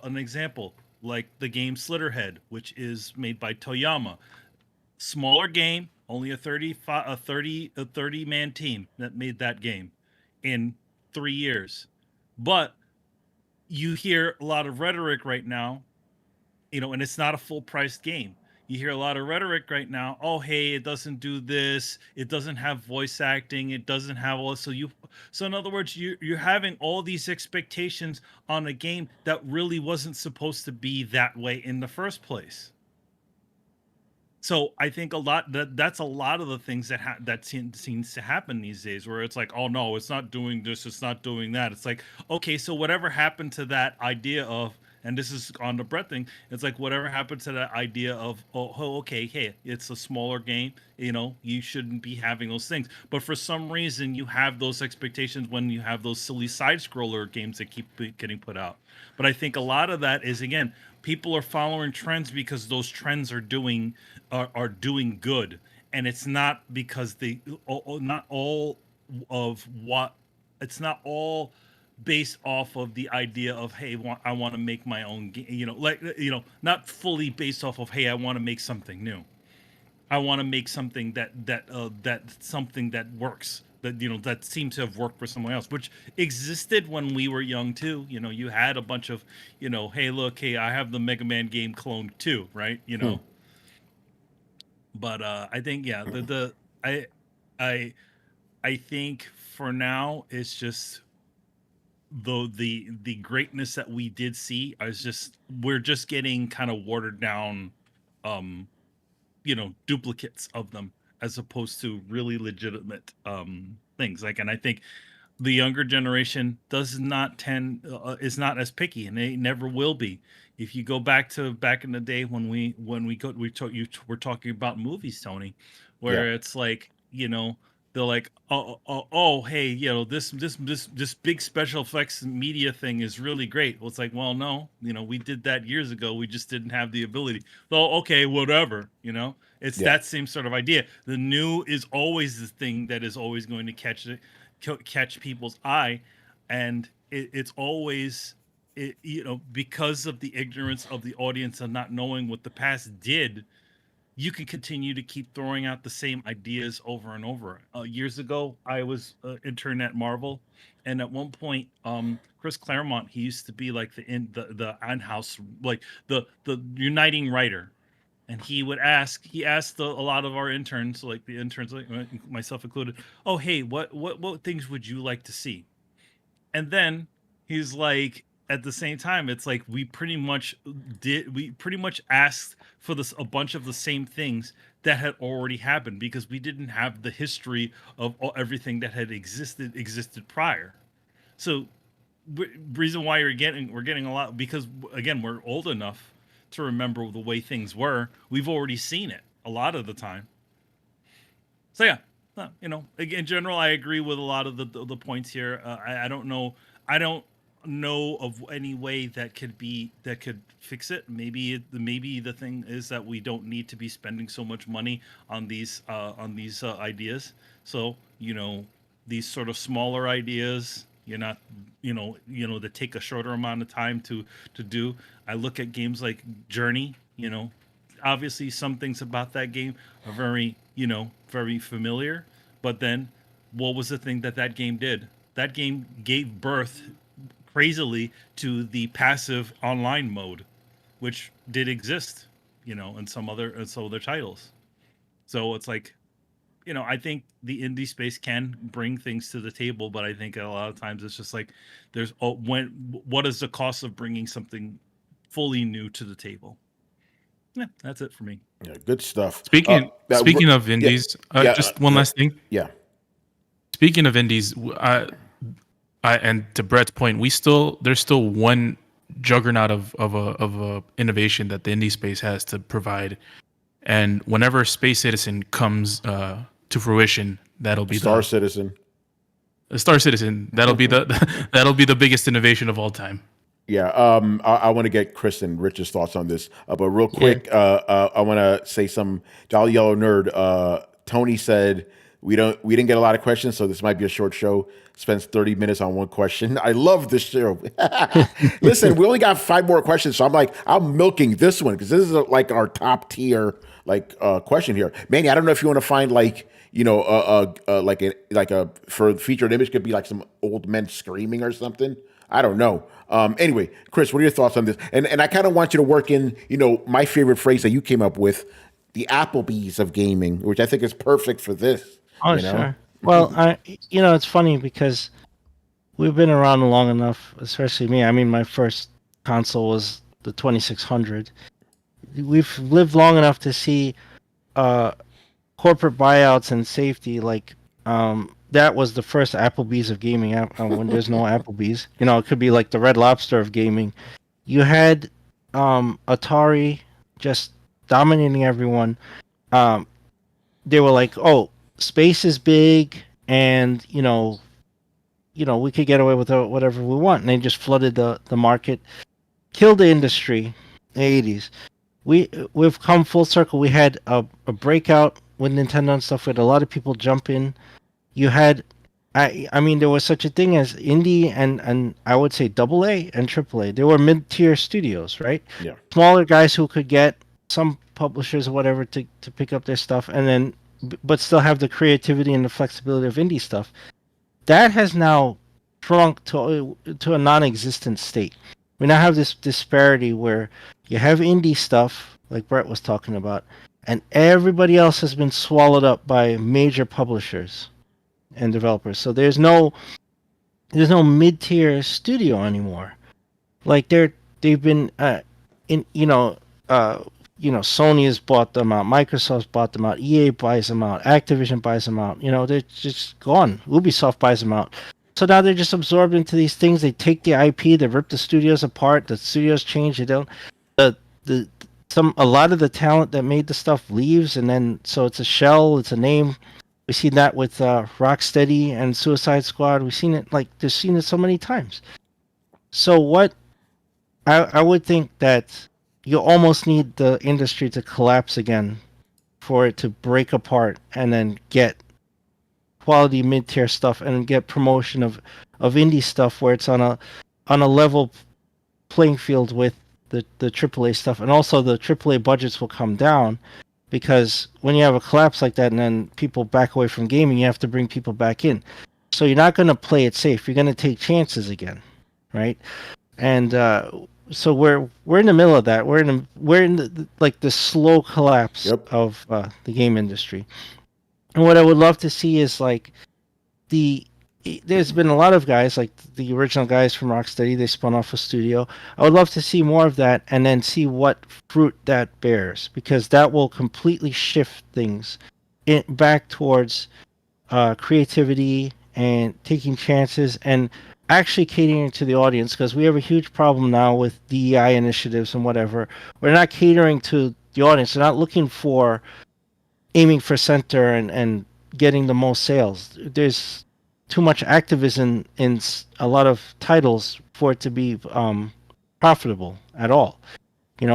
[SPEAKER 2] an example, like the game Slitterhead, which is made by Toyama. Smaller game, only a 30 man team that made that game in 3 years. But you hear a lot of rhetoric right now, and it's not a full priced game. You hear a lot of rhetoric right now. Oh, hey, it doesn't do this. It doesn't have voice acting. It doesn't have all. So in other words, you're having all these expectations on a game that really wasn't supposed to be that way in the first place. So I think that's a lot of the things that seems to happen these days, where it's like, oh no, it's not doing this, it's not doing that. It's like, okay, so whatever happened to that idea of, and this is on the Brett thing, it's like whatever happened to that idea of, oh okay, hey, it's a smaller game, you shouldn't be having those things. But for some reason, you have those expectations when you have those silly side scroller games that keep getting put out. But I think a lot of that is, again, people are following trends because those trends are doing good, and it's not because not all based off of the idea of, hey, I want to make my own game, not fully based off of, hey, I want to make something new. I want to make something that something that works, that seems to have worked for someone else, which existed when we were young too. You had a bunch of, hey, look, hey, I have the Mega Man game cloned too, right? But I think, yeah, I think for now it's just the greatness that we did see we're just getting kind of watered down, duplicates of them, as opposed to really legitimate things. And I think the younger generation is not as picky, and they never will be. If you go back in the day when we're talking about movies, Tony, where it's like, they're like, oh, hey, this big special effects media thing is really great. Well, it's like, well, no, we did that years ago. We just didn't have the ability. Well, okay, whatever, it's that same sort of idea. The new is always the thing that is always going to catch people's eye, and it's always, because of the ignorance of the audience and not knowing what the past did. You can continue to keep throwing out the same ideas over and over. Years ago, I was intern at Marvel, and at one point, Chris Claremont, he used to be like the in-house, like the uniting writer, and he asked a lot of our interns, like the interns, like myself included, oh, hey, what things would you like to see? And then he's like, at the same time, it's like we pretty much asked for a bunch of the same things that had already happened, because we didn't have the history of everything that had existed prior. So reason why we're getting a lot, because again, we're old enough to remember the way things were. We've already seen it a lot of the time. So yeah, in general, I agree with a lot of the points here. I don't know of any way that could fix it. Maybe the thing is that we don't need to be spending so much money on these ideas. So these sort of smaller ideas, you're not that take a shorter amount of time to do. I look at games like Journey. Obviously some things about that game are very familiar, but then what was the thing that game did? That game gave birth crazily to the passive online mode, which did exist, in some other titles. So it's like, I think the indie space can bring things to the table, but I think a lot of times it's just like what is the cost of bringing something fully new to the table? Yeah, that's it for me.
[SPEAKER 1] Yeah, good stuff.
[SPEAKER 4] Speaking of indies, just one last thing.
[SPEAKER 1] Yeah.
[SPEAKER 4] Speaking of indies, and to Brett's point, there's still one juggernaut of a innovation that the indie space has to provide, and whenever Space Citizen comes to fruition, that'll be
[SPEAKER 1] Star Citizen.
[SPEAKER 4] Star Citizen. That'll be the biggest innovation of all time.
[SPEAKER 1] Yeah, I want to get Chris and Rich's thoughts on this, but real quick, I want to say some Jolly Yellow Nerd. Tony said we didn't get a lot of questions, so this might be a short show. Spends 30 minutes on one question. I love this show. Listen, we only got 5 more questions, so I'm milking this one because this is like our top tier question here. Manny, I don't know if you want to find like a for featured image could be like some old men screaming or something. I don't know. Anyway, Chris, what are your thoughts on this? And I kind of want you to work in, my favorite phrase that you came up with, the Applebee's of gaming, which I think is perfect for this.
[SPEAKER 3] Oh, sure. Well, it's funny because we've been around long enough, especially me. I mean, my first console was the 2600. We've lived long enough to see corporate buyouts and safety like that was the first Applebee's of gaming when there's no Applebee's. It could be like the Red Lobster of gaming. You had Atari just dominating everyone. They were like, oh, space is big and, we could get away with whatever we want. And they just flooded the market, killed the industry in the 80s. We've come full circle. We had a breakout with Nintendo and stuff. We had a lot of people jump in. You had, I mean, there was such a thing as indie and I would say AA and AAA. They were mid-tier studios, right?
[SPEAKER 1] Yeah.
[SPEAKER 3] Smaller guys who could get some publishers or whatever to pick up their stuff, and then but still have the creativity and the flexibility of indie stuff. That has now shrunk to a non-existent state. We now have this disparity where you have indie stuff like Brett was talking about, and everybody else has been swallowed up by major publishers and developers. So there's no mid-tier studio anymore. Like they've been Sony has bought them out, Microsoft's bought them out, EA buys them out, Activision buys them out. They're just gone. Ubisoft buys them out. So now they're just absorbed into these things. They take the IP, they rip the studios apart. The studios change. They don't. A lot of the talent that made the stuff leaves, and then so it's a shell. It's a name. We've seen that with Rocksteady and Suicide Squad. We've seen it so many times. So what I would think that you almost need the industry to collapse again for it to break apart and then get quality mid-tier stuff and get promotion of indie stuff where it's on a level playing field with the AAA stuff. And also the AAA budgets will come down because when you have a collapse like that and then people back away from gaming, you have to bring people back in. So you're not going to play it safe. You're going to take chances again, right? And so we're in the middle of that. We're in the slow collapse of the game industry. And what I would love to see is like there's been a lot of guys like the original guys from Rocksteady. They spun off a studio. I would love to see more of that and then see what fruit that bears, because that will completely shift things back towards creativity and taking chances and actually catering to the audience, because we have a huge problem now with DEI initiatives and whatever. We're not catering to the audience. They're not looking for aiming for center and getting the most sales. There's too much activism in a lot of titles for it to be profitable at all.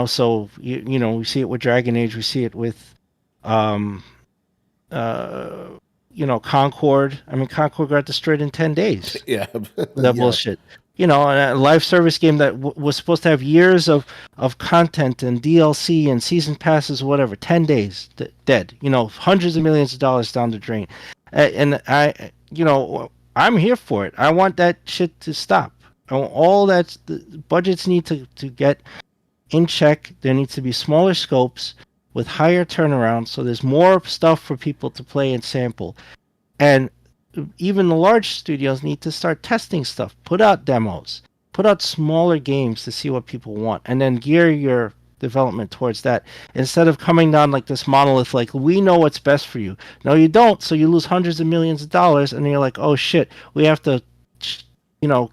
[SPEAKER 3] So we see it with Dragon Age. We see it with Concord. I mean, Concord got destroyed in 10 days.
[SPEAKER 1] Yeah.
[SPEAKER 3] That bullshit. And a live service game that was supposed to have years of content and DLC and season passes, whatever, 10 days, dead. Hundreds of millions of dollars down the drain. And I'm here for it. I want that shit to stop. The budgets need to get in check. There needs to be smaller scopes with higher turnaround, so there's more stuff for people to play and sample. And even the large studios need to start testing stuff, put out demos, put out smaller games to see what people want, and then gear your development towards that, instead of coming down like this monolith, like, we know what's best for you. No, you don't, so you lose hundreds of millions of dollars, and you're like, oh shit, we have to,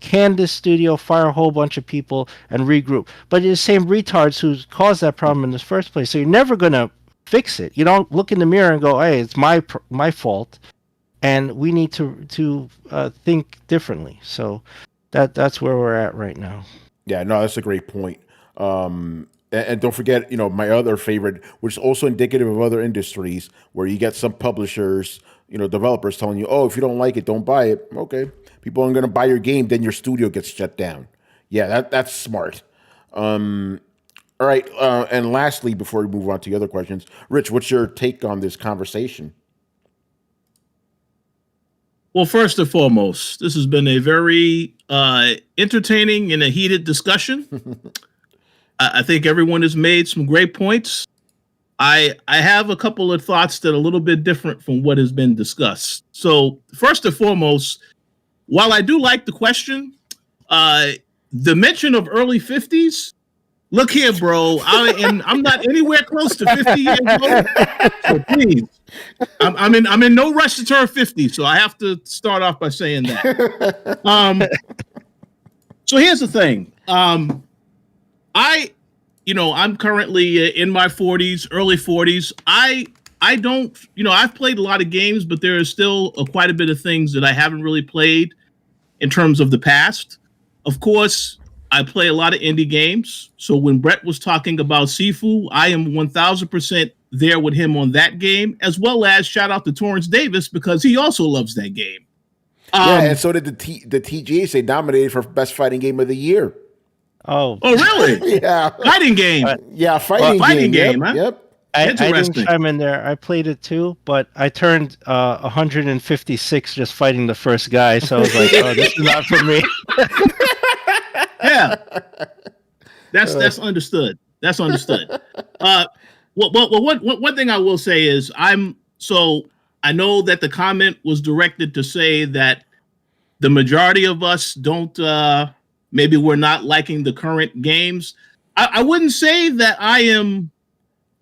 [SPEAKER 3] can this studio, fire a whole bunch of people, and regroup. But it's the same retards who caused that problem in the first place, so you're never going to fix it. You don't look in the mirror and go, hey, it's my fault, and we need to think differently. So that's where we're at right now.
[SPEAKER 1] Yeah, no, that's a great point. And don't forget, my other favorite, which is also indicative of other industries, where you get some publishers, developers telling you, oh, if you don't like it, don't buy it. Okay, people aren't going to buy your game, then your studio gets shut down. Yeah, that's smart. All right, and lastly, before we move on to the other questions, Rich, what's your take on this conversation?
[SPEAKER 7] Well, first and foremost, this has been a very entertaining and a heated discussion. I think everyone has made some great points. I have a couple of thoughts that are a little bit different from what has been discussed. So first and foremost, while I do like the question, the mention of early 50s, look here, bro, I'm not anywhere close to 50 years old. So please, I'm in no rush to turn 50, so I have to start off by saying that. So here's the thing. I'm currently in my 40s, early 40s. I don't, I've played a lot of games, but there is still quite a bit of things that I haven't really played in terms of the past. Of course, I play a lot of indie games. So when Brett was talking about Sifu, I am 1000% there with him on that game, as well as shout out to Torrance Davis because he also loves that game.
[SPEAKER 1] Yeah, and so did the TGA say nominated for Best Fighting Game of the Year.
[SPEAKER 3] Oh,
[SPEAKER 7] really?
[SPEAKER 1] Yeah.
[SPEAKER 7] Fighting game.
[SPEAKER 1] Yeah, fighting game.
[SPEAKER 7] Huh?
[SPEAKER 1] Yep.
[SPEAKER 3] I didn't chime in there. I played it too, but I turned 156 just fighting the first guy, so I was like, oh, this is not for me.
[SPEAKER 7] Yeah. That's understood. That's understood. One thing I will say is I know that the comment was directed to say that the majority of us don't maybe we're not liking the current games. I wouldn't say that I am.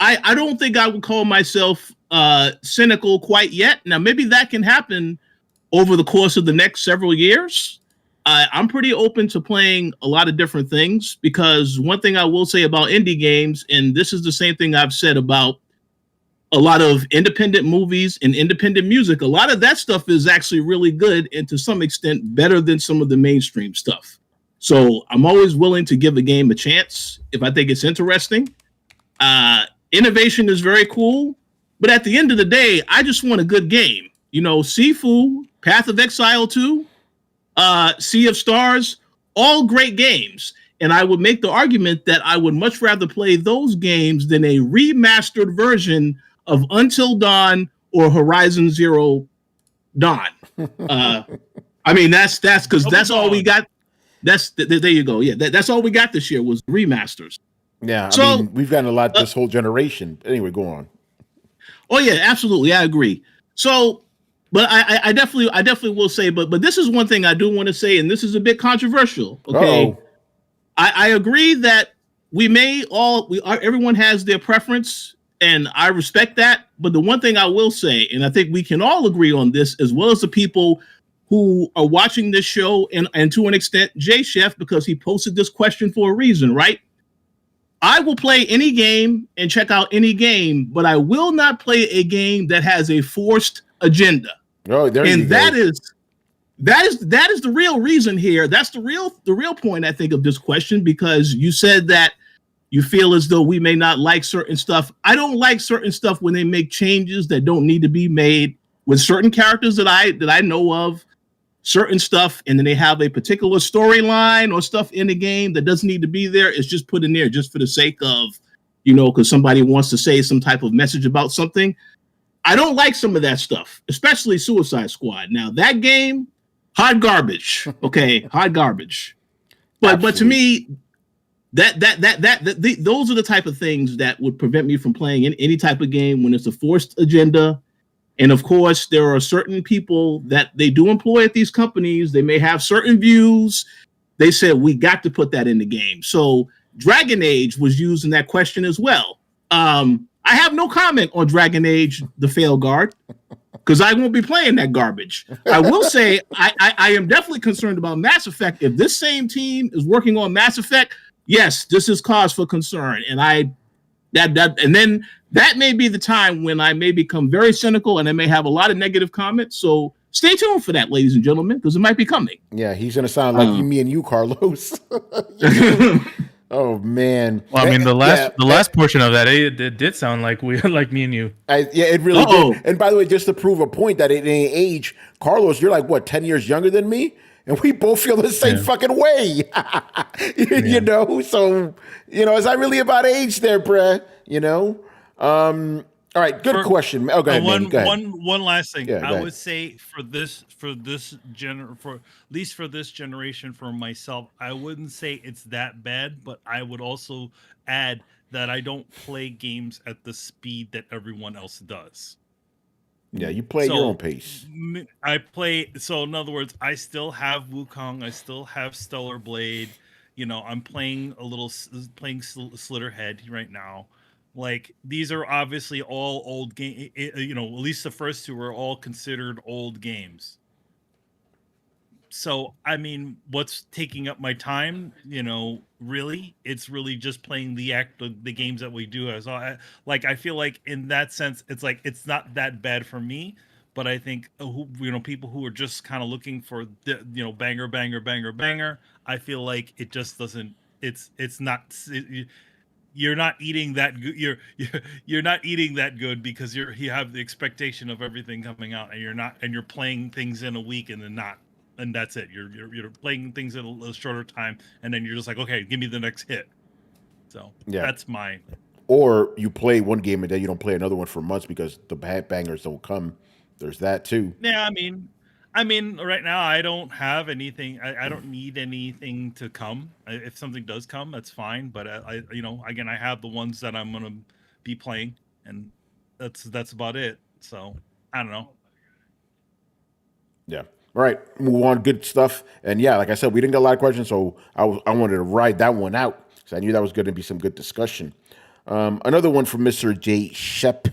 [SPEAKER 7] I don't think I would call myself cynical quite yet. Now, maybe that can happen over the course of the next several years. I'm pretty open to playing a lot of different things because one thing I will say about indie games, and this is the same thing I've said about a lot of independent movies and independent music, a lot of that stuff is actually really good and to some extent better than some of the mainstream stuff. So I'm always willing to give a game a chance if I think it's interesting. Innovation is very cool, but at the end of the day, I just want a good game. Sifu, Path of Exile 2, Sea of Stars, all great games. And I would make the argument that I would much rather play those games than a remastered version of Until Dawn or Horizon Zero Dawn. That's because that's all we got. There you go. Yeah, that's all we got this year was remasters.
[SPEAKER 1] Yeah, I mean, we've gotten a lot this whole generation. Anyway, go on.
[SPEAKER 7] Oh yeah, absolutely, I agree. So, but I definitely will say, but this is one thing I do want to say, and this is a bit controversial. Okay, I agree that everyone has their preference, and I respect that. But the one thing I will say, and I think we can all agree on this, as well as the people who are watching this show, and to an extent, Jay Chef, because he posted this question for a reason, right? I will play any game and check out any game, but I will not play a game that has a forced agenda.
[SPEAKER 1] Oh, there you go.
[SPEAKER 7] And that is the real reason here. That's the real point, I think, of this question, because you said that you feel as though we may not like certain stuff. I don't like certain stuff when they make changes that don't need to be made with certain characters that I know of. Certain stuff, and then they have a particular storyline or stuff in the game that doesn't need to be there. It's just put in there just for the sake of, because somebody wants to say some type of message about something. I don't like some of that stuff, especially Suicide Squad. Now that game, hot garbage. Okay, hot garbage. But to me, those are the type of things that would prevent me from playing in any type of game when it's a forced agenda. And of course, there are certain people that they do employ at these companies. They may have certain views. They said, we got to put that in the game. So Dragon Age was used in that question as well. I have no comment on Dragon Age, the fail guard, because I won't be playing that garbage. I will say I am definitely concerned about Mass Effect. If this same team is working on Mass Effect, yes, this is cause for concern. And then that may be the time when I may become very cynical and I may have a lot of negative comments. So stay tuned for that, ladies and gentlemen, because it might be coming.
[SPEAKER 1] Yeah, he's gonna sound like me and you, Carlos. Oh man.
[SPEAKER 4] Well, I mean, the last portion of that, it did sound like like me and you.
[SPEAKER 1] It really did. And by the way, just to prove a point that in age, Carlos, you're like what, 10 years younger than me? And we both feel the same fucking way. You know? So, is that really about age there, bruh? All right, good question. Oh, go ahead, man. Go ahead.
[SPEAKER 2] One last thing.
[SPEAKER 1] Yeah,
[SPEAKER 2] I would say for at least for this generation, for myself, I wouldn't say it's that bad, but I would also add that I don't play games at the speed that everyone else does.
[SPEAKER 1] Yeah, you play your own pace.
[SPEAKER 2] I play. So in other words, I still have Wukong. I still have Stellar Blade. I'm playing Slitterhead right now. Like, these are obviously all old game. At least the first two are all considered old games. So, I mean, what's taking up my time? Really, it's really just playing the games that we do. So, I feel like in that sense, it's like it's not that bad for me. But I think people who are just kind of looking for banger, banger, banger, banger. I feel like it just doesn't. It's not. You're not eating that good. You're not eating that good because you have the expectation of everything coming out, and you're playing things in a week and then not. And that's it. You're playing things in a shorter time, and then you're just like, okay, give me the next hit. So that's mine.
[SPEAKER 1] Or you play one game and then you don't play another one for months because the bangers don't come. There's that too.
[SPEAKER 2] Yeah, I mean, right now I don't have anything. I don't need anything to come. If something does come, that's fine. But again, I have the ones that I'm gonna be playing, and that's about it. So I don't know.
[SPEAKER 1] Yeah. All right, move on. Good stuff. And yeah, like I said, we didn't get a lot of questions, so I wanted to ride that one out. So I knew that was going to be some good discussion. Another one from Mr. J. Shep.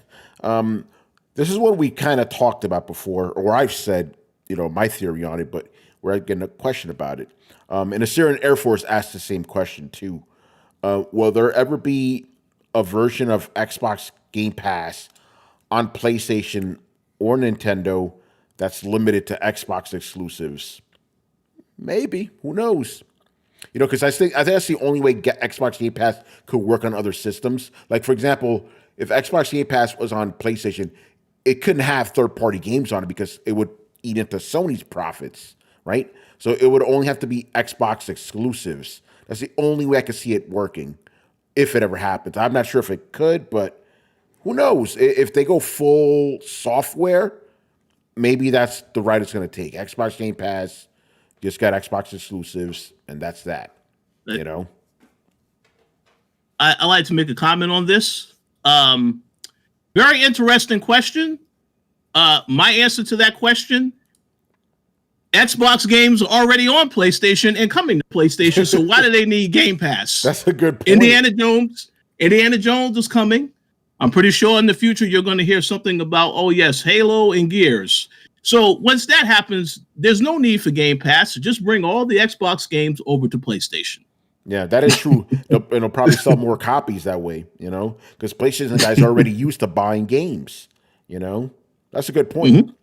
[SPEAKER 1] This is what we kind of talked about before, or I've said, my theory on it, but we're getting a question about it. And the Syrian Air Force asked the same question too. Will there ever be a version of Xbox Game Pass on PlayStation or Nintendo that's limited to Xbox exclusives? Maybe. Who knows? Because I think that's the only way Xbox Game Pass could work on other systems. Like, for example, if Xbox Game Pass was on PlayStation, it couldn't have third-party games on it because it would eat into Sony's profits, right? So it would only have to be Xbox exclusives. That's the only way I could see it working, if it ever happens. I'm not sure if it could, but who knows? If they go full software, maybe that's the route it's going to take. Xbox Game Pass, just got Xbox exclusives, and that's that.
[SPEAKER 7] I like to make a comment on this. Very interesting question. My answer to that question: Xbox games are already on PlayStation and coming to PlayStation, so why do they need Game Pass?
[SPEAKER 1] That's a good point.
[SPEAKER 7] Indiana Jones is coming. I'm pretty sure in the future you're going to hear something about, oh yes, Halo and Gears. So once that happens, there's no need for Game Pass. So just bring all the Xbox games over to PlayStation.
[SPEAKER 1] Yeah, that is true. It'll probably sell more copies that way, because PlayStation guys are already used to buying games. That's a good point.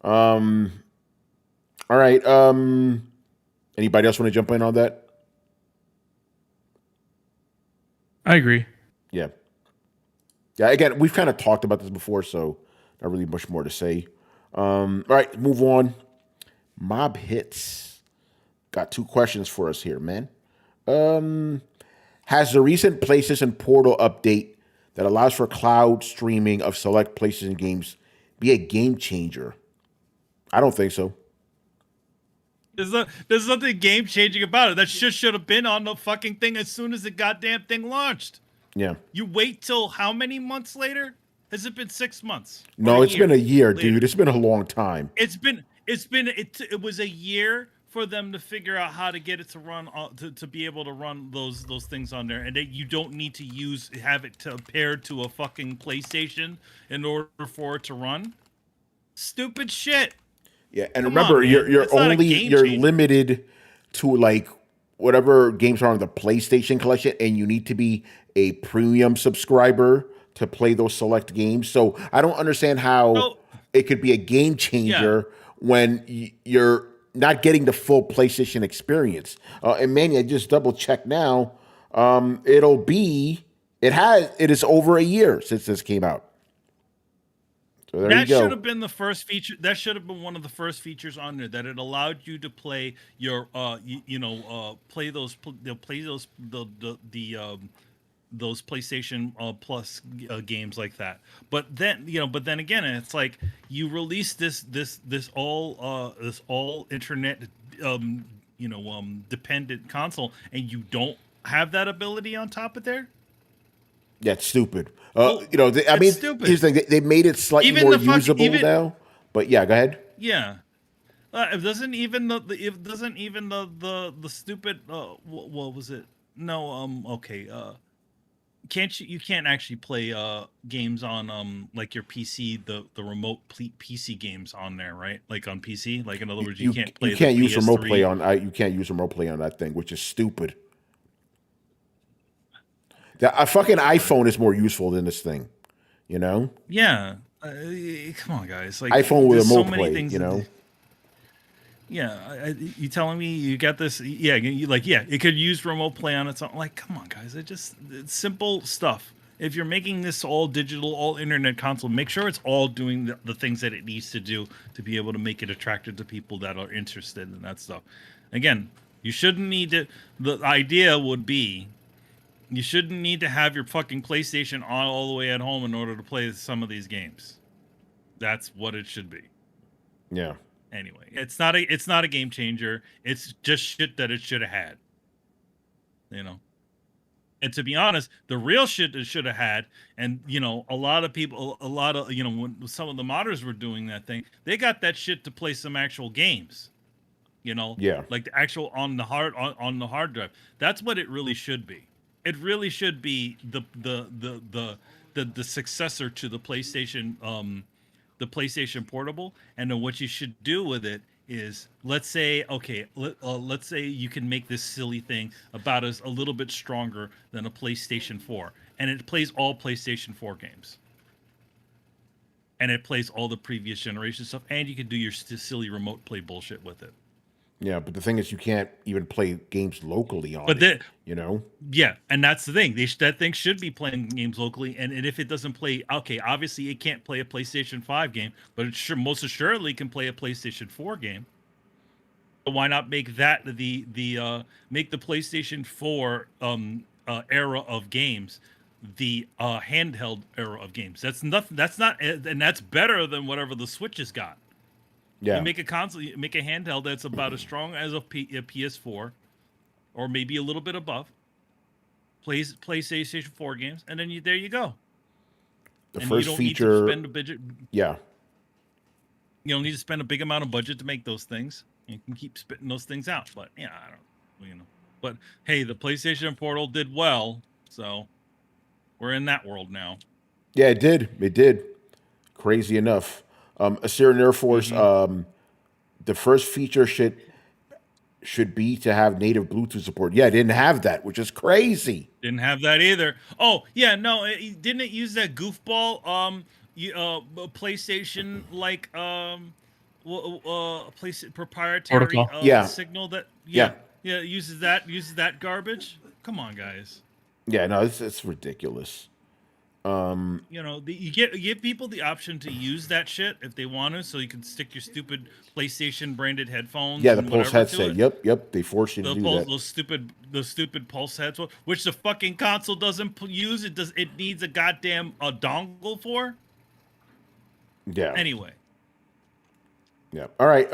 [SPEAKER 1] Mm-hmm. All right. Anybody else want to jump in on that?
[SPEAKER 4] I agree.
[SPEAKER 1] Yeah. Yeah. Again, we've kind of talked about this before, so not really much more to say. All right, move on. Mob Hits got 2 questions for us here, man. Has the recent PlayStation Portal update that allows for cloud streaming of select PlayStation games be a game changer? I don't think so.
[SPEAKER 2] There's nothing game changing about it. That shit should have been on the fucking thing as soon as the goddamn thing launched.
[SPEAKER 1] Yeah.
[SPEAKER 2] You wait till how many months later? Has it been 6 months?
[SPEAKER 1] No, it's been a year,
[SPEAKER 2] later?
[SPEAKER 1] dude. It's been a long time.
[SPEAKER 2] It was a year for them to figure out how to get it to run to be able to run those things on there, and that you don't need to have it paired to a fucking PlayStation in order for it to run. Stupid shit.
[SPEAKER 1] Yeah, and
[SPEAKER 2] Come
[SPEAKER 1] remember,
[SPEAKER 2] on,
[SPEAKER 1] you're limited to like whatever games are on the PlayStation collection, and you need to be a premium subscriber to play those select games. So I don't understand how it could be a game changer when you're not getting the full PlayStation experience. And Manny, I just double checked now. It is over a year since this came out. So there you go.
[SPEAKER 2] That should have been the first feature. That should have been one of the first features on there, that it allowed you to play your play those PlayStation Plus games like that. But then again, it's like you release this all internet dependent console, and you don't have that ability on top of there.
[SPEAKER 1] Yeah, it's stupid.
[SPEAKER 2] It's stupid.
[SPEAKER 1] Here's the thing, they made it slightly more usable now. But yeah, go ahead.
[SPEAKER 2] Yeah. It doesn't even the stupid what was it? No, okay. You can't actually play games on like your PC, the remote PC games on there, right? Like on PC, like in other words, you can't play.
[SPEAKER 1] You can't use
[SPEAKER 2] PS3.
[SPEAKER 1] remote play on. You can't use remote play on that thing, which is stupid. A fucking iPhone is more useful than this thing, you know?
[SPEAKER 2] Yeah. Come on, guys. Like
[SPEAKER 1] iPhone with remote
[SPEAKER 2] so many
[SPEAKER 1] play,
[SPEAKER 2] things
[SPEAKER 1] you know?
[SPEAKER 2] Yeah. You telling me you got this? Yeah. It could use remote play on its own. Like, come on, guys. It's simple stuff. If you're making this all digital, all internet console, make sure it's all doing the things that it needs to do to be able to make it attractive to people that are interested in that stuff. Again, you shouldn't need to. The idea would be, you shouldn't need to have your fucking PlayStation on all the way at home in order to play some of these games. That's what it should be.
[SPEAKER 1] Yeah.
[SPEAKER 2] Anyway, it's not a game changer. It's just shit that it should have had. You know. And to be honest, the real shit it should have had, and a lot of people, when some of the modders were doing that thing, they got that shit to play some actual games.
[SPEAKER 1] Yeah.
[SPEAKER 2] Like the actual on the hard drive. That's what it really should be. It really should be the successor to the PlayStation Portable. And then what you should do with it is, let's say you can make this silly thing about a little bit stronger than a PlayStation 4, and it plays all PlayStation 4 games, and it plays all the previous generation stuff, and you can do your silly remote play bullshit with it.
[SPEAKER 1] Yeah, but the thing is, you can't even play games locally on
[SPEAKER 2] Yeah, and that's the thing. That thing should be playing games locally, and if it doesn't play, obviously it can't play a PlayStation 5 game, but it most assuredly can play a PlayStation 4 game. So why not make that make the PlayStation 4 era of games the handheld era of games? That's better than whatever the Switch has got.
[SPEAKER 1] Yeah.
[SPEAKER 2] You make a console, you make a handheld that's about as strong as a PS4, or maybe a little bit above. Plays PlayStation 4 games, and then there you go.
[SPEAKER 1] The
[SPEAKER 2] and
[SPEAKER 1] first
[SPEAKER 2] you don't
[SPEAKER 1] feature.
[SPEAKER 2] Need to spend a budget.
[SPEAKER 1] Yeah.
[SPEAKER 2] You don't need to spend a big amount of budget to make those things. You can keep spitting those things out, but I don't. But hey, the PlayStation Portal did well, so we're in that world now.
[SPEAKER 1] Yeah, it did. It did. Crazy enough. Assyrian Air Force, the first feature should be to have native Bluetooth support. Yeah, it didn't have that, which is crazy.
[SPEAKER 2] Didn't have that either. Oh, yeah, no, didn't it use that goofball PlayStation proprietary signal that uses that garbage? Come on, guys.
[SPEAKER 1] Yeah, no, it's ridiculous.
[SPEAKER 2] You give people the option to use that shit if they want to, so you can stick your stupid PlayStation branded headphones.
[SPEAKER 1] Yeah, the Pulse headset. Yep. They force you to do that.
[SPEAKER 2] Those stupid Pulse headsets, which the fucking console doesn't use. It needs a goddamn dongle for.
[SPEAKER 1] Yeah.
[SPEAKER 2] Anyway.
[SPEAKER 1] Yeah. All right.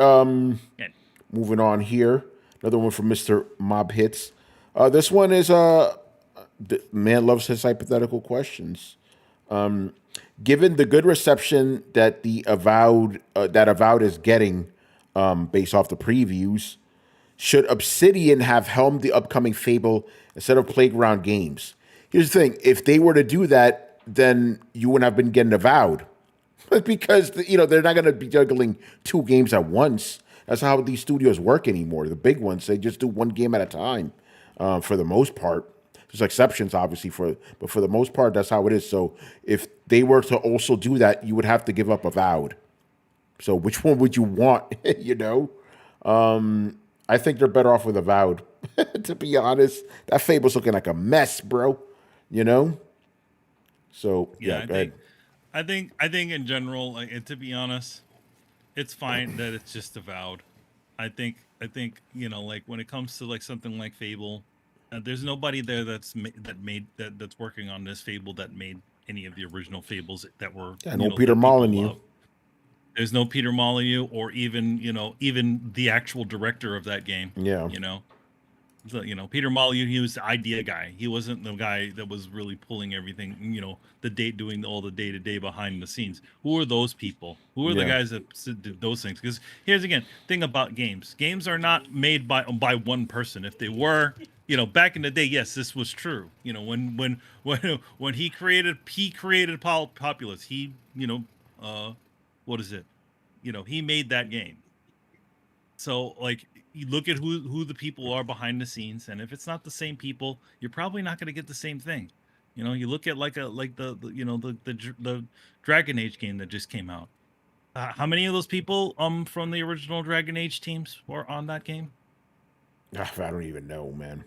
[SPEAKER 1] moving on here. Another one from Mr. Mob Hits. This one is man loves his hypothetical questions. Given the good reception that the Avowed is getting, based off the previews, should Obsidian have helmed the upcoming Fable instead of Playground Games? Here's the thing: if they were to do that, then you wouldn't have been getting Avowed, because they're not going to be juggling 2 games at once. That's how these studios work anymore. The big ones, they just do 1 game at a time, for the most part. There's exceptions, obviously, but for the most part, that's how it is. So if they were to also do that, you would have to give up Avowed. So which one would you want? I think they're better off with Avowed. To be honest, that Fable's looking like a mess, bro. So yeah, go ahead.
[SPEAKER 2] I think in general, to be honest, it's fine that it's just Avowed. I think like when it comes to like something like Fable, there's nobody there that's working on this Fable that made any of the original Fables that were
[SPEAKER 1] Peter Molyneux.
[SPEAKER 2] There's no Peter Molyneux, or even the actual director of that game.
[SPEAKER 1] Yeah.
[SPEAKER 2] So, Peter Molyneux, he was the idea guy. He wasn't the guy that was really pulling everything, doing all the day-to-day behind the scenes. Who are those people? Who are the guys that did those things? Because here's again, thing about games. Games are not made by one person. If they were, back in the day, yes, this was true. When he created Populous, he, what is it? He made that game. So like, you look at who the people are behind the scenes, and if it's not the same people, you're probably not going to get the same thing. You look at the Dragon Age game that just came out. How many of those people from the original Dragon Age teams were on that game?
[SPEAKER 1] I don't even know, man.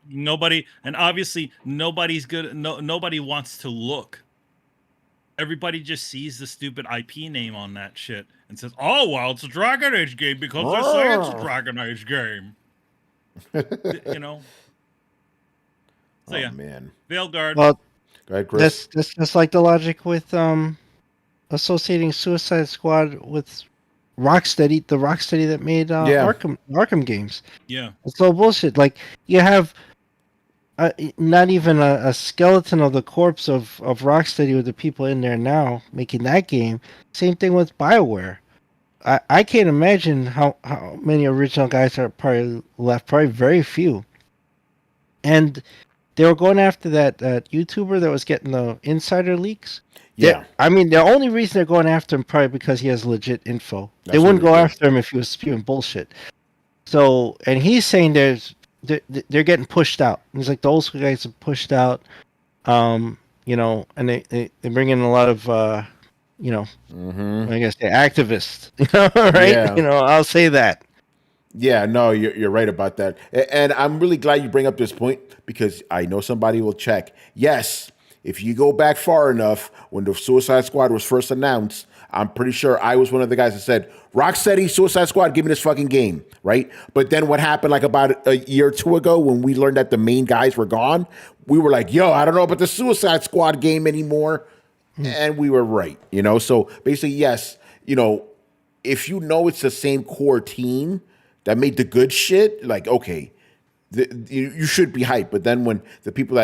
[SPEAKER 2] Nobody, and obviously nobody's good. Nobody wants to look. Everybody just sees the stupid IP name on that shit and says, "Oh, well, it's a Dragon Age game because they're saying it's a Dragon Age game." So yeah,
[SPEAKER 1] man.
[SPEAKER 2] Veilguard.
[SPEAKER 3] Well,
[SPEAKER 1] go ahead, Chris.
[SPEAKER 3] That's just like the logic with associating Suicide Squad with Rocksteady, the Rocksteady that made Arkham games.
[SPEAKER 2] Yeah,
[SPEAKER 3] it's all bullshit. Like, you have not even a skeleton of the corpse of Rocksteady with the people in there now making that game. Same thing with BioWare. I can't imagine how many original guys are probably left. Probably very few. And they were going after that YouTuber that was getting the insider leaks.
[SPEAKER 1] Yeah.
[SPEAKER 3] I mean, the only reason they're going after him probably because he has legit info. They wouldn't go after him if he was spewing bullshit. So, and he's saying they're getting pushed out. He's like, the old school guys are pushed out, and they bring in a lot of, I guess they're activists, right?
[SPEAKER 1] Yeah.
[SPEAKER 3] I'll say that.
[SPEAKER 1] Yeah, no, you're right about that. And I'm really glad you bring up this point, because I know somebody will check. Yes, if you go back far enough, when the Suicide Squad was first announced, I'm pretty sure I was one of the guys that said, Rocksteady, Suicide Squad, give me this fucking game, right? But then what happened like about a year or two ago when we learned that the main guys were gone, we were like, yo, I don't know about the Suicide Squad game anymore. And we were right, So basically, yes, if it's the same core team that made the good shit, like, okay, you should be hyped. But then when the people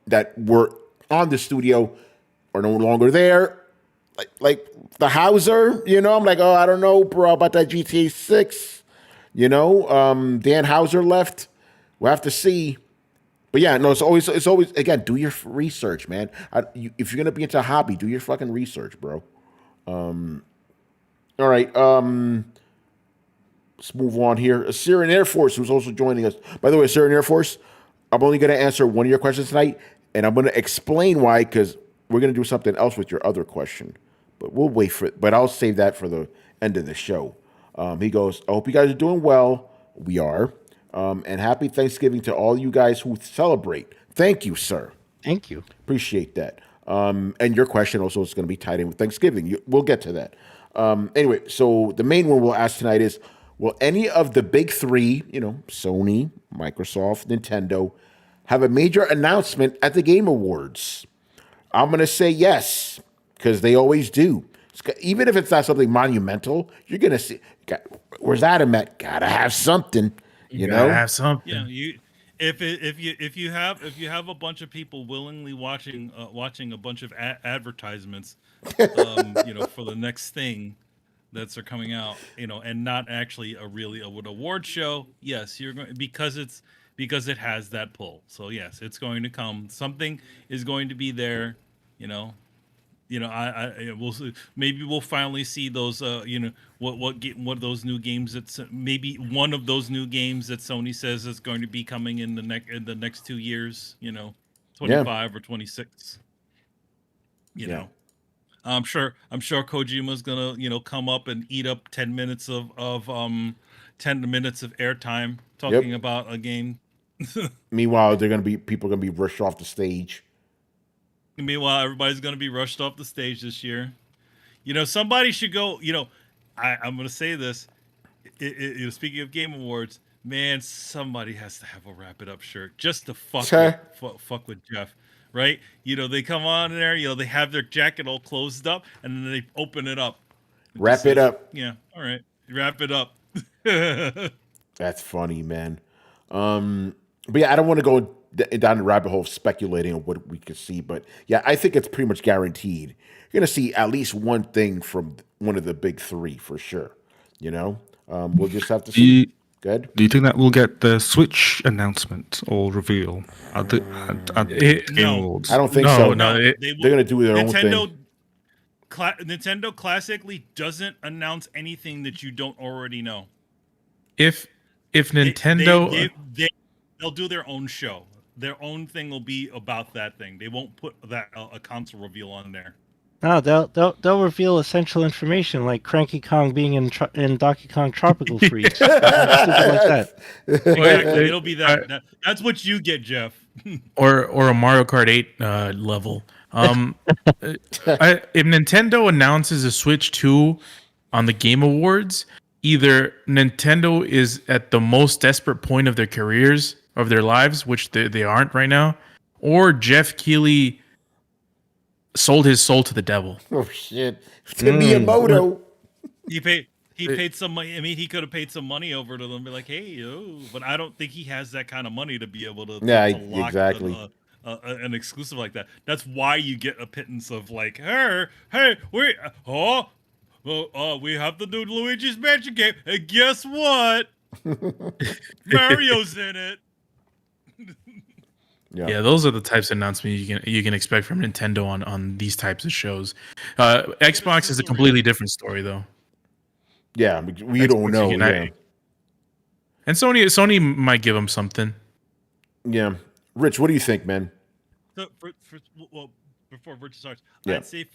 [SPEAKER 1] that were on the studio are no longer there, like the Hauser, I'm like, oh, I don't know, bro, about that GTA 6. Dan Hauser left. We'll have to see. But yeah, no, it's always again, do your research, man. If you're gonna be into a hobby, do your fucking research, bro. All right. Let's move on here. Assyrian Air Force, who's also joining us. By the way, Assyrian Air Force, I'm only gonna answer one of your questions tonight, and I'm gonna explain why, because we're gonna do something else with your other question. But we'll wait for it. But I'll save that for the end of the show. He goes, I hope you guys are doing well. We are. And happy Thanksgiving to all you guys who celebrate. Thank you, sir.
[SPEAKER 3] Thank you.
[SPEAKER 1] Appreciate that. And your question also is going to be tied in with Thanksgiving. We'll get to that. Anyway, so the main one we'll ask tonight is, will any of the big three, Sony, Microsoft, Nintendo, have a major announcement at the Game Awards? I'm going to say yes, because they always do. Even if it's not something monumental, you're gonna see. Where's Adam at? Gotta have something. You know,
[SPEAKER 4] gotta have something.
[SPEAKER 2] Yeah, if you have a bunch of people willingly watching a bunch of advertisements, for the next thing that's are coming out, and not actually an award show. Yes, you're going because it has that pull. So yes, it's going to come. Something is going to be there. We'll see. Maybe we'll finally see those. What those new games. That's maybe one of those new games that Sony says is going to be coming in the next 2 years. 25 or 26. You know, I'm sure Kojima's gonna come up and eat up 10 minutes of 10 minutes of airtime talking about a game.
[SPEAKER 1] Meanwhile, people are gonna be rushed off the stage.
[SPEAKER 2] Meanwhile, everybody's going to be rushed off the stage this year. Somebody should go. I'm going to say this. Speaking of Game Awards, man, somebody has to have a Wrap It Up shirt just to fuck with Jeff, right? They come on there. They have their jacket all closed up, and then they open it up.
[SPEAKER 1] Wrap it up.
[SPEAKER 2] Yeah, all right, wrap it up.
[SPEAKER 1] That's funny, man. But yeah, I don't want to go down the rabbit hole of speculating on what we could see, but yeah, I think it's pretty much guaranteed. You're gonna see at least one thing from one of the big three for sure. We'll just have to see. Good.
[SPEAKER 6] Do you think that we'll get the Switch announcement or reveal at the Game Awards?
[SPEAKER 1] I don't think so.
[SPEAKER 4] No,
[SPEAKER 1] they're gonna do their own thing.
[SPEAKER 2] Nintendo classically doesn't announce anything that you don't already know.
[SPEAKER 4] If Nintendo,
[SPEAKER 2] they'll do their own show. Their own thing will be about that thing. They won't put that a console reveal on there.
[SPEAKER 3] No, they'll reveal essential information like Cranky Kong being in Donkey Kong Tropical Freeze. Something like that.
[SPEAKER 2] Exactly. It'll be that. That's what you get, Jeff.
[SPEAKER 4] or a Mario Kart 8 level. If Nintendo announces a Switch 2 on the Game Awards, either Nintendo is at the most desperate point of their careers, of their lives, which they aren't right now, or Jeff Keighley sold his soul to the devil.
[SPEAKER 1] Oh shit! To Miyamoto.
[SPEAKER 2] He paid some money. I mean, he could have paid some money over to them and be like, hey, but I don't think he has that kind of money to be able to lock
[SPEAKER 1] exactly.
[SPEAKER 2] An exclusive like that. That's why you get a pittance of like, hey, we have the new Luigi's Mansion game, and guess what? Mario's in it.
[SPEAKER 4] Yeah, those are the types of announcements you can expect from Nintendo on these types of shows. Xbox is a completely different story, though.
[SPEAKER 1] Yeah, we don't know. Yeah.
[SPEAKER 4] And Sony might give them something.
[SPEAKER 1] Yeah, Rich, what do you think, man?
[SPEAKER 2] So before Rich starts, I'd say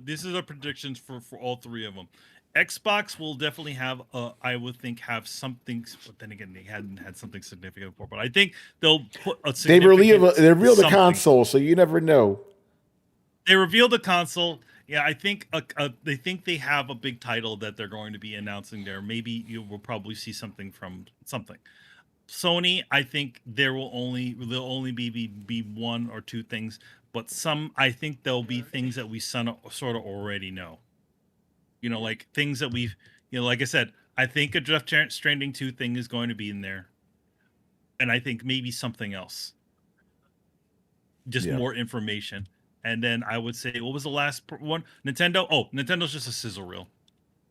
[SPEAKER 2] this is our predictions for all three of them. Xbox will definitely have, I would think, have something. But then again, they hadn't had something significant before. But I think they'll put a significant.
[SPEAKER 1] They reveal the console, so you never know.
[SPEAKER 2] They reveal the console. Yeah, I think they think they have a big title that they're going to be announcing there. Maybe you will probably see something from something. Sony, I think there'll only be one or two things, but I think there'll be things that we sort of already know. Like things that we've, like I said, I think a Death Stranding 2 thing is going to be in there. And I think maybe something else. Just more information. And then I would say, what was the last one? Nintendo? Oh, Nintendo's just a sizzle reel.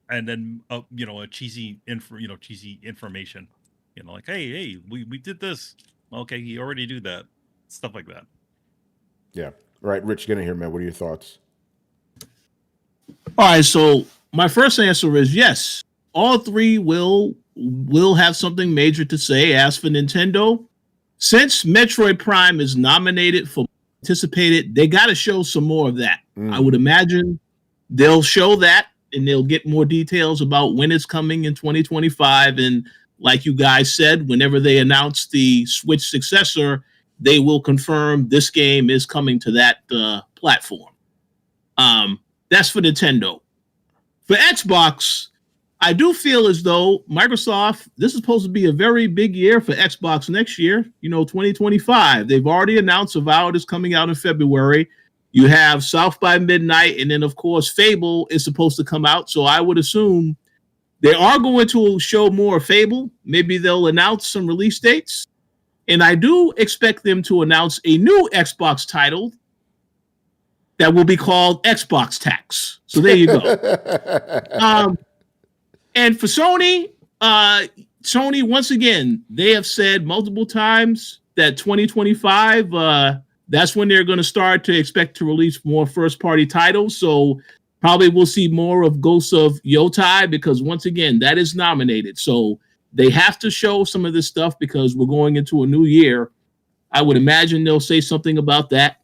[SPEAKER 2] And then, a cheesy information. Like, hey, we did this. Okay, you already do that. Stuff like that.
[SPEAKER 1] Yeah. All right, Rich, get in here, man. What are your thoughts?
[SPEAKER 7] All right, so my first answer is yes. All three will have something major to say. As for Nintendo, since Metroid Prime is nominated for anticipated, they got to show some more of that. I would imagine they'll show that, and they'll get more details about when it's coming in 2025. And like you guys said, whenever they announce the Switch successor, they will confirm this game is coming to that platform. That's for Nintendo. For Xbox, I do feel as though Microsoft, this is supposed to be a very big year for Xbox next year, 2025. They've already announced Avowed is coming out in February. You have South by Midnight, and then of course Fable is supposed to come out. So I would assume they are going to show more Fable. Maybe they'll announce some release dates. And I do expect them to announce a new Xbox title that will be called Xbox Tax. So there you go. And for Sony, Sony, once again, they have said multiple times that 2025, that's when they're going to start to expect to release more first-party titles. So probably we'll see more of Ghosts of Yotai because, once again, that is nominated. So they have to show some of this stuff because we're going into a new year. I would imagine they'll say something about that.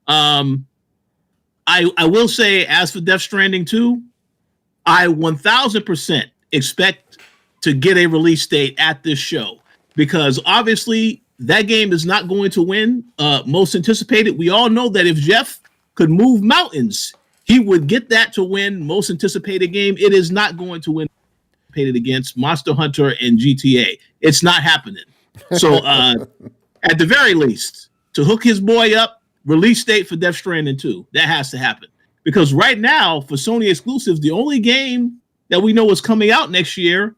[SPEAKER 7] I will say, as for Death Stranding 2, I 1000% expect to get a release date at this show because obviously that game is not going to win most anticipated. We all know that if Jeff could move mountains, he would get that to win most anticipated game. It is not going to win anticipated against Monster Hunter and GTA. It's not happening. So at the very least, to hook his boy up, release date for Death Stranding 2. That has to happen. Because right now, for Sony exclusives, the only game that we know is coming out next year,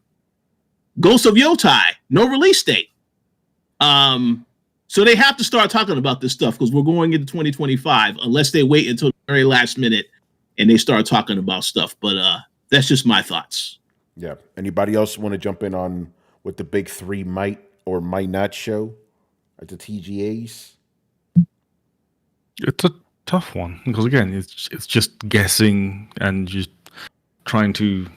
[SPEAKER 7] Ghost of Yotai, no release date. So they have to start talking about this stuff because we're going into 2025, unless they wait until the very last minute and they start talking about stuff. But that's just my thoughts.
[SPEAKER 1] Yeah. Anybody else want to jump in on what the big three might or might not show at the TGAs?
[SPEAKER 6] It's a tough one because again, it's just guessing and just trying to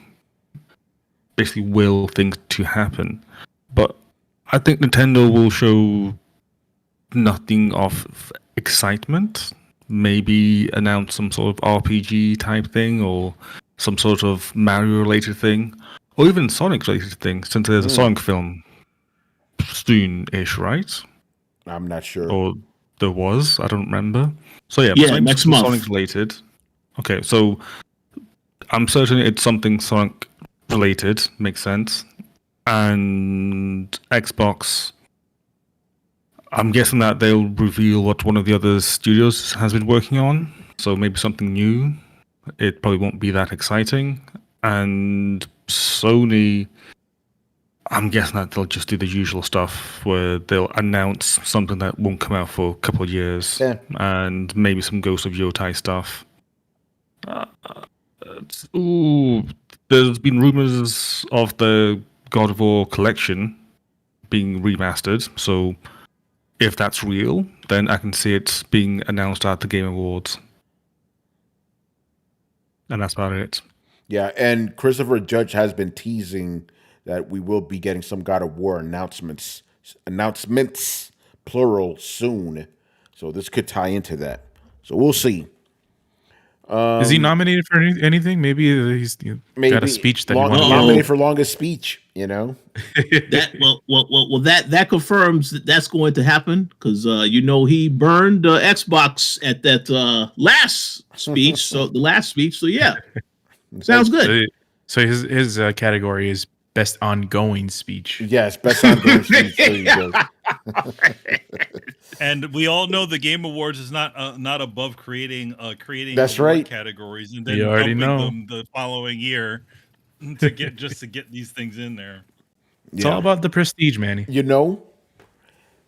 [SPEAKER 6] basically will things to happen. But I think Nintendo will show nothing of excitement. Maybe announce some sort of RPG type thing or some sort of Mario related thing, or even Sonic related thing. Since there's a Sonic film soon-ish, right?
[SPEAKER 1] I'm not sure.
[SPEAKER 6] Or there was, I don't remember. So yeah,
[SPEAKER 7] next month.
[SPEAKER 6] Sonic related. Okay, so I'm certain it's something Sonic related. Makes sense. And Xbox, I'm guessing that they'll reveal what one of the other studios has been working on. So maybe something new. It probably won't be that exciting. And Sony, I'm guessing that they'll just do the usual stuff where they'll announce something that won't come out for a couple of years.
[SPEAKER 1] Yeah.
[SPEAKER 6] And maybe some Ghost of Yotai stuff. There's been rumors of the God of War collection being remastered. So if that's real, then I can see it being announced at the Game Awards. And that's about it.
[SPEAKER 1] Yeah, and Christopher Judge has been teasing that we will be getting some God of War announcements, plural, soon. So this could tie into that. So we'll see.
[SPEAKER 4] Is he nominated for anything? Maybe he's got a speech that he wants to
[SPEAKER 1] nominated for longest speech. You know,
[SPEAKER 7] that confirms that's going to happen because he burned Xbox at that last speech. So yeah, sounds good.
[SPEAKER 4] So his category is best ongoing speech.
[SPEAKER 1] Yes, best ongoing speech. There you go.
[SPEAKER 2] And we all know the Game Awards is not above creating
[SPEAKER 1] That's right.
[SPEAKER 2] categories and then
[SPEAKER 4] You already
[SPEAKER 2] dumping
[SPEAKER 4] know.
[SPEAKER 2] them the following year to get these things in there.
[SPEAKER 4] It's all about the prestige, Manny.
[SPEAKER 1] You know.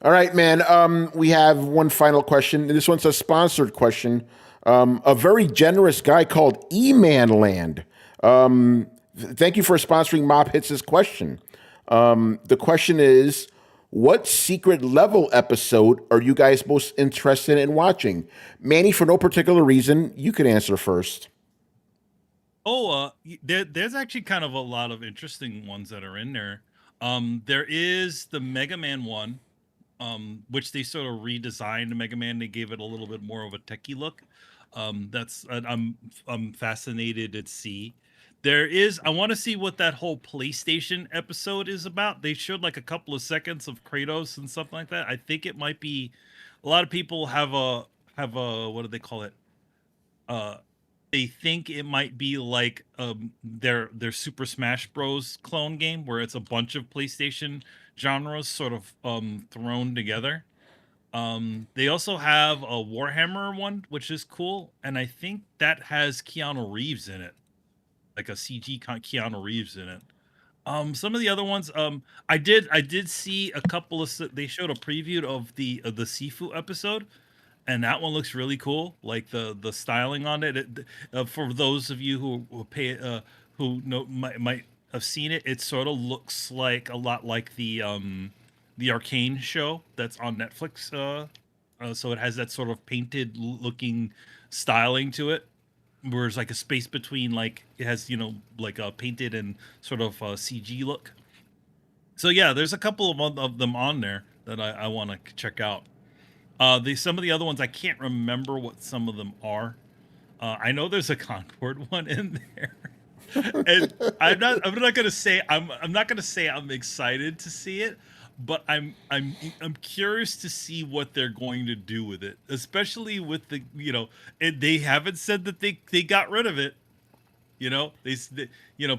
[SPEAKER 1] All right, man. We have one final question. This one's a sponsored question. A very generous guy called E-Man Land. Thank you for sponsoring Mob Hits' question. The question is, what secret level episode are you guys most interested in watching? Manny, for no particular reason, you can answer first.
[SPEAKER 2] There's actually kind of a lot of interesting ones that are in there. There is the Mega Man one, which they sort of redesigned Mega Man. They gave it a little bit more of a techie look. I'm fascinated to see. I want to see what that whole PlayStation episode is about. They showed like a couple of seconds of Kratos and something like that. I think it might be, a lot of people have a what do they call it? They think it might be like their Super Smash Bros. Clone game where it's a bunch of PlayStation genres sort of thrown together. They also have a Warhammer one, which is cool, and I think that has Keanu Reeves in it, like a CG Keanu Reeves in it. Some of the other ones, I did see a couple of. They showed a preview of the Sifu episode, and that one looks really cool. Like the styling on it. For those of you who pay who know might have seen it, it sort of looks like a lot like the Arcane show that's on Netflix. So it has that sort of painted looking styling to it, where it's like a space between, like it has, like a painted and sort of CG look. So yeah, there's a couple of them on there that I want to check out. Some of the other ones I can't remember what some of them are. I know there's a Concord one in there, and I'm not gonna say I'm excited to see it, but I'm curious to see what they're going to do with it, especially with the they haven't said that they got rid of it.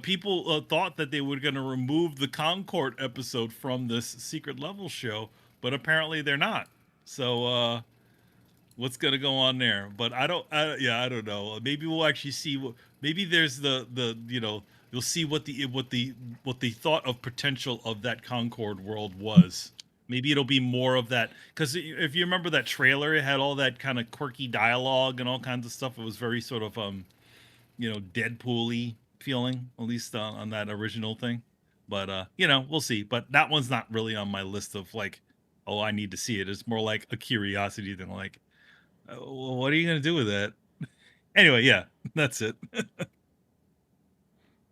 [SPEAKER 2] People thought that they were going to remove the Concord episode from this secret level show, but apparently they're not. So what's going to go on there? But I don't know. Maybe we'll actually see maybe there's you'll see what the thought of potential of that Concord world was. Maybe it'll be more of that, because if you remember that trailer, it had all that kind of quirky dialogue and all kinds of stuff. It was very sort of Deadpool-y feeling, at least on that original thing. But we'll see. But that one's not really on my list of like, oh, I need to see it. It's more like a curiosity than like, well, what are you gonna do with that? Anyway, yeah, that's it.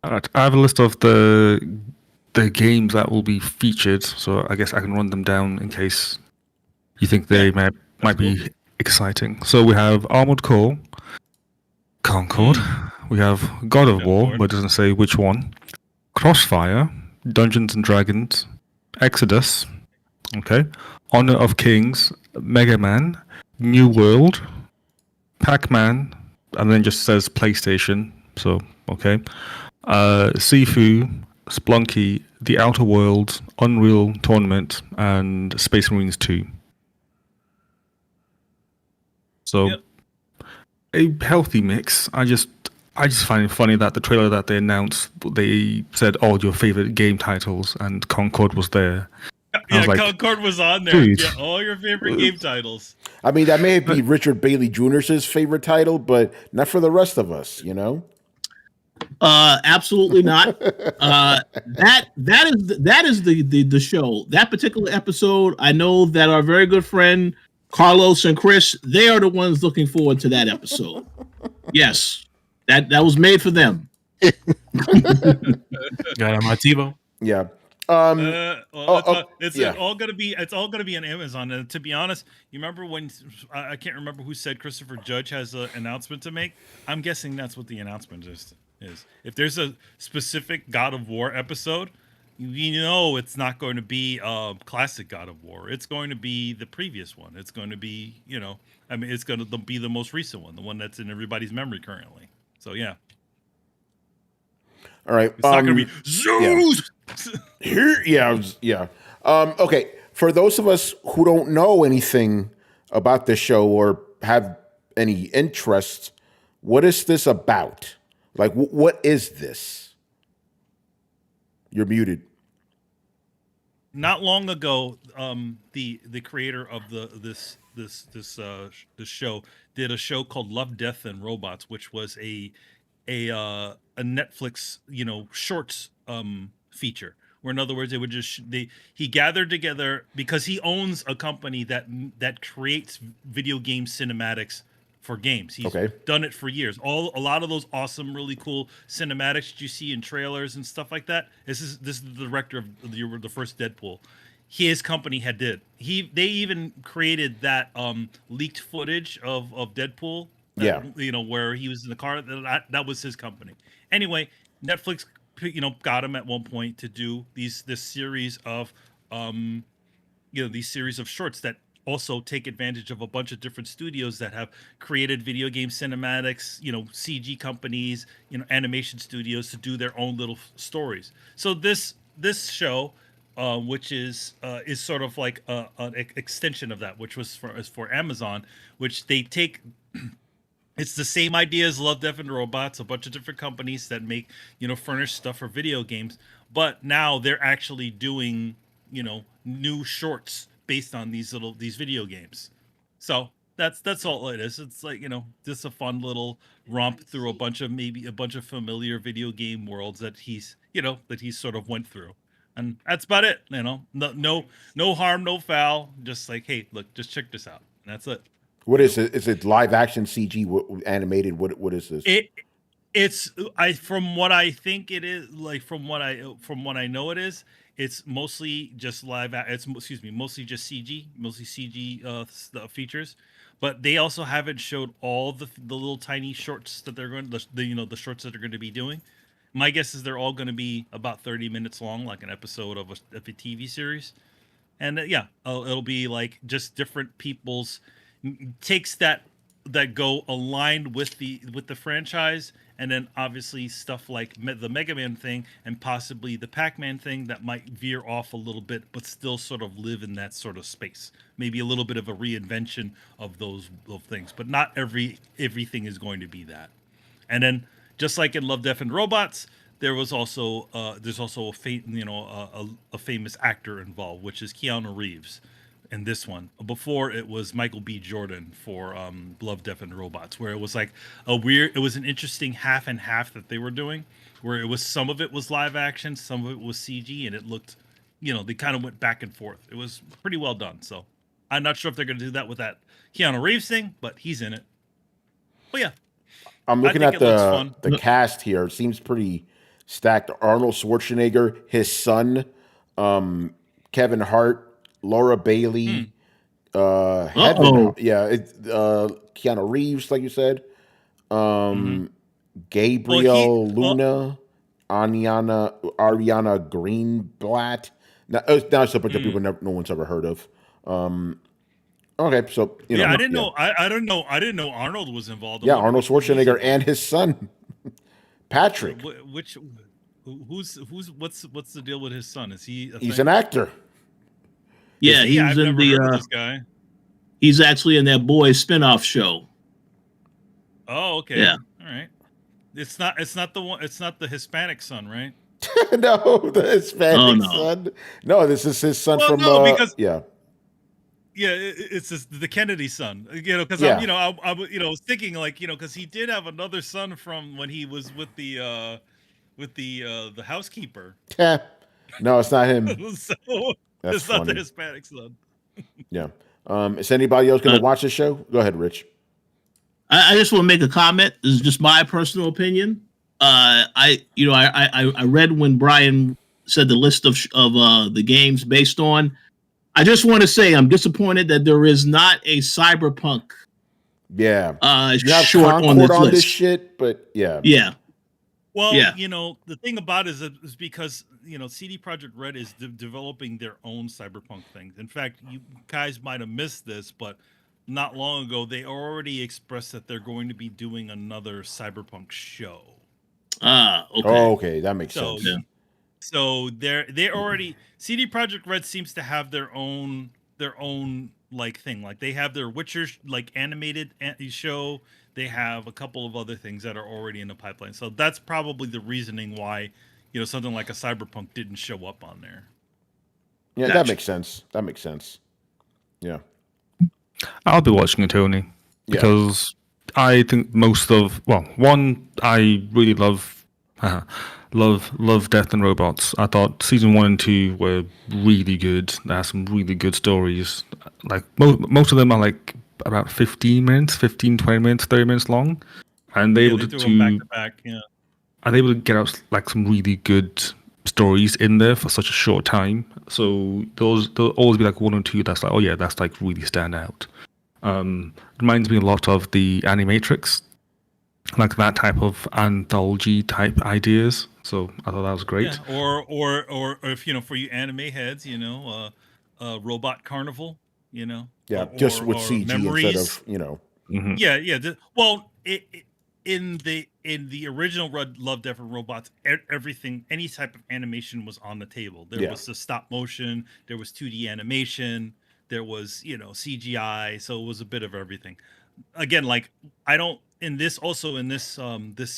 [SPEAKER 6] All right, I have a list of the games that will be featured, so I guess I can run them down in case you think they might be exciting. So we have Armored Core, Concord. We have God of War, but it doesn't say which one. Crossfire, Dungeons and Dragons, Exodus, okay, Honor of Kings, Mega Man, New World, Pac-Man, and then just says PlayStation. So okay, Sifu, Splunky, The Outer Worlds, Unreal Tournament, and Space Marines 2. So. Yep. A healthy mix. I just find it funny that the trailer that they announced, they said all your favorite game titles, and Concord was there.
[SPEAKER 2] Yeah, Concord was on there. Dude. Yeah, all your favorite game titles.
[SPEAKER 1] I mean, that may be Richard Bailey Jr.'s favorite title, but not for the rest of us,
[SPEAKER 7] Absolutely not. That is the show. That particular episode, I know that our very good friend Carlos and Chris, they are the ones looking forward to that episode. Yes, that was made for them.
[SPEAKER 4] Got my TiVo.
[SPEAKER 1] Yeah.
[SPEAKER 2] It's all gonna be on Amazon. And to be honest, you remember when I can't remember who said Christopher Judge has an announcement to make. I'm guessing that's what the announcement is. If there's a specific God of War episode, it's not going to be classic God of War. It's going to be the previous one. It's going to be, it's going to be the most recent one, the one that's in everybody's memory currently. So, yeah.
[SPEAKER 1] All right.
[SPEAKER 2] It's not going to be Zeus!
[SPEAKER 1] Yeah. Okay. For those of us who don't know anything about the show or have any interest, what is this about? Like, what is this? You're muted.
[SPEAKER 2] Not long ago, the creator of this show did a show called Love, Death, and Robots, which was a Netflix shorts feature. Where in other words, he gathered together, because he owns a company that creates video game cinematics for games. He's done it for years. A lot of those awesome, really cool cinematics that you see in trailers and stuff like that. This is the director of the first Deadpool. His company they even created that leaked footage of Deadpool. Where he was in the car. That was his company. Anyway, Netflix got him at one point to do this series of these series of shorts that also take advantage of a bunch of different studios that have created video game cinematics, CG companies, animation studios to do their own little stories. So this show which is sort of like an extension of that, which was for Amazon, which they take. It's the same idea as Love, Death, and Robots, a bunch of different companies that make, furnished stuff for video games. But now they're actually doing, new shorts based on these video games. So that's all it is. It's like, just a fun little romp through a bunch of familiar video game worlds that he's sort of went through. And that's about it. No harm, no foul. Just like, hey, look, just check this out. And that's it.
[SPEAKER 1] What is it? Is it live action CG animated? What is this?
[SPEAKER 2] It's from what I think it is, like from what I know it is, it's mostly just mostly just CG, mostly CG features. But they also haven't showed all the little tiny shorts that they're going the shorts that they're going to be doing. My guess is they're all going to be about 30 minutes long, like an episode of a TV series. And it'll be like just different people's takes that go aligned with the franchise, and then obviously stuff like the Mega Man thing and possibly the Pac-Man thing that might veer off a little bit, but still sort of live in that sort of space. Maybe a little bit of a reinvention of those things, but not everything is going to be that. And then just like in Love, Death, and Robots, there was also a famous actor involved, which is Keanu Reeves. In this one, before it was Michael B. Jordan for Love, Death, and Robots, where it was like it was an interesting half and half that they were doing, where it was some of it was live action, some of it was CG, and it looked, they kind of went back and forth. It was pretty well done. So I'm not sure if they're going to do that with that Keanu Reeves thing, but he's in it. But yeah,
[SPEAKER 1] I'm looking at the cast here. It seems pretty stacked. Arnold Schwarzenegger, his son, Kevin Hart, Laura Bailey, Keanu Reeves, like you said, Gabriel Luna, Ariana Greenblatt. Now it's a bunch of people no one's ever heard of. Okay, so
[SPEAKER 2] I didn't know. I didn't know Arnold was involved.
[SPEAKER 1] Yeah, Arnold Schwarzenegger and his son, Patrick.
[SPEAKER 2] What's the deal with his son? Is he?
[SPEAKER 1] He's an actor.
[SPEAKER 7] Yeah, he's in
[SPEAKER 2] this guy.
[SPEAKER 7] He's actually in that Boys spinoff show.
[SPEAKER 2] Oh, okay.
[SPEAKER 7] Yeah.
[SPEAKER 2] All right. It's not the one. It's not the Hispanic son, right?
[SPEAKER 1] No, the Hispanic son. No, this is his son from.
[SPEAKER 2] Because
[SPEAKER 1] yeah.
[SPEAKER 2] Yeah, it's the Kennedy son. Because I was thinking because he did have another son from when he was with the housekeeper.
[SPEAKER 1] Yeah. No, it's not him.
[SPEAKER 2] So it's not the Hispanic son.
[SPEAKER 1] Yeah. Is anybody else going to watch the show? Go ahead, Rich.
[SPEAKER 7] I just want to make a comment. This is just my personal opinion. I read when Brian said the list of the games based on. I just want to say I'm disappointed that there is not a Cyberpunk.
[SPEAKER 1] Yeah.
[SPEAKER 7] Short on this list.
[SPEAKER 1] This shit, but yeah.
[SPEAKER 7] Yeah.
[SPEAKER 2] Well, the thing about it is because CD Projekt Red is developing their own Cyberpunk things. In fact, you guys might have missed this, but not long ago they already expressed that they're going to be doing another Cyberpunk show.
[SPEAKER 7] Okay.
[SPEAKER 1] Oh, okay, that makes sense.
[SPEAKER 2] Yeah. So they already CD Projekt Red seems to have their own like thing. Like they have their Witcher like animated show. They have a couple of other things that are already in the pipeline. So that's probably the reasoning why something like a Cyberpunk didn't show up on there.
[SPEAKER 1] Yeah,
[SPEAKER 7] Gotcha.
[SPEAKER 1] That makes sense. Yeah.
[SPEAKER 6] I'll be watching it, Tony, because I think I really love Death and Robots. I thought season 1 and 2 were really good. They have some really good stories. Like most of them are like about 20 minutes, 30 minutes long, and they're able to
[SPEAKER 2] do them back to back. Yeah,
[SPEAKER 6] are able to get out like some really good stories in there for such a short time. So there'll always be like one or two that's like, oh yeah, that's like really stand out. Reminds me a lot of the Animatrix, like that type of anthology type ideas. So I thought that was great.
[SPEAKER 2] Yeah. Or if for you anime heads, Robot Carnival,
[SPEAKER 1] Yeah, just with CG
[SPEAKER 2] memories.
[SPEAKER 1] instead of
[SPEAKER 6] Mm-hmm.
[SPEAKER 2] Yeah. Well, in the original Love, Death and Robots, everything, any type of animation was on the table. There was the stop motion, there was 2D animation, there was CGI, so it was a bit of everything. Again, like in this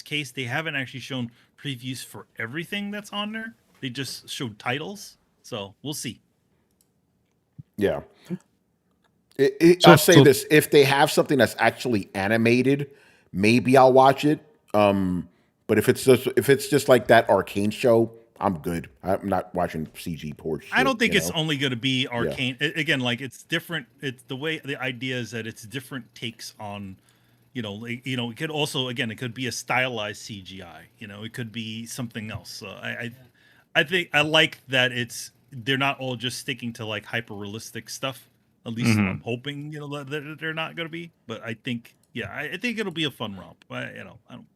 [SPEAKER 2] case, they haven't actually shown previews for everything that's on there. They just showed titles, so we'll see.
[SPEAKER 1] Yeah. I'll say this: if they have something that's actually animated, maybe I'll watch it. But if it's just like that Arcane show, I'm good. I'm not watching CG poor shit.
[SPEAKER 2] I don't think it's only going to be Arcane. Again, like it's different. It's the idea is that it's different takes on, it could also, again, it could be a stylized CGI. It could be something else. So I think I like that they're not all just sticking to like hyper realistic stuff. At least I'm hoping, that they're not going to be. But I think, I think it'll be a fun romp. I don't.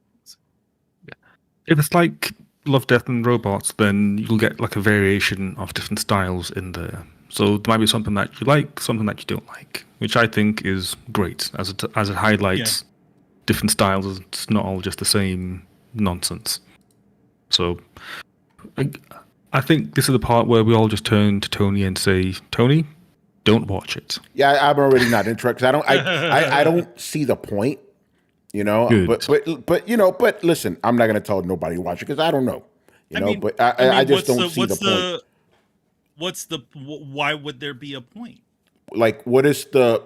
[SPEAKER 6] If it's like Love, Death and Robots, then you'll get like a variation of different styles in there. So there might be something that you like, something that you don't like, which I think is great as it highlights different styles. It's not all just the same nonsense. So I think this is the part where we all just turn to Tony and say, Tony, don't watch it.
[SPEAKER 1] Yeah, I'm already not interested. I don't see the point.
[SPEAKER 6] Good.
[SPEAKER 1] But listen, I'm not going to tell nobody to watch it because I don't know. But I just don't see the point.
[SPEAKER 2] Why would there be a point?
[SPEAKER 1] Like, what's the?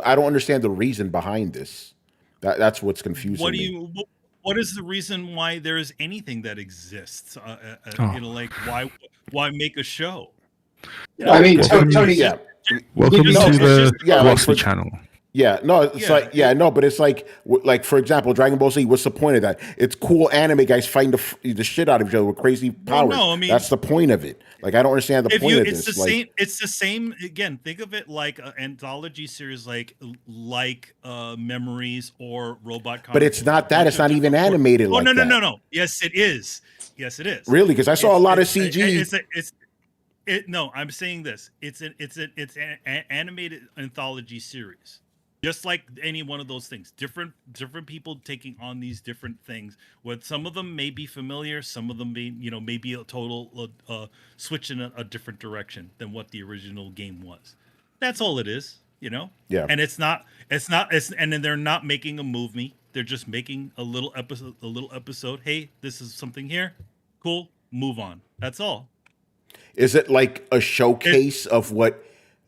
[SPEAKER 1] I don't understand the reason behind this. That's what's confusing me.
[SPEAKER 2] What is the reason why there is anything that exists? Like why make a show?
[SPEAKER 5] I mean, Tony.
[SPEAKER 1] Yeah.
[SPEAKER 6] Welcome to the Rossi channel.
[SPEAKER 1] Yeah, no, it's but it's like for example, Dragon Ball Z. What's the point of that? It's cool anime guys fighting the shit out of each other with crazy powers.
[SPEAKER 2] No, I mean,
[SPEAKER 1] that's the point of it. Like, I don't understand the point of this.
[SPEAKER 2] It's the same. Again, think of it like an anthology series, like Memories or Robot.
[SPEAKER 1] But it's not that. It's not even animated.
[SPEAKER 2] No. Yes, it is. Yes, it is.
[SPEAKER 1] Really? Because I saw a lot of CG.
[SPEAKER 2] No, I'm saying this. It's an animated anthology series. Just like any one of those things, different people taking on these different things. What some of them may be familiar, some of them may be a total switch in a different direction than what the original game was. That's all it is, Yeah.
[SPEAKER 1] And
[SPEAKER 2] and then they're not making a movie. They're just making a little episode. Hey, this is something here. Cool. Move on. That's all.
[SPEAKER 1] Is it like a showcase of what?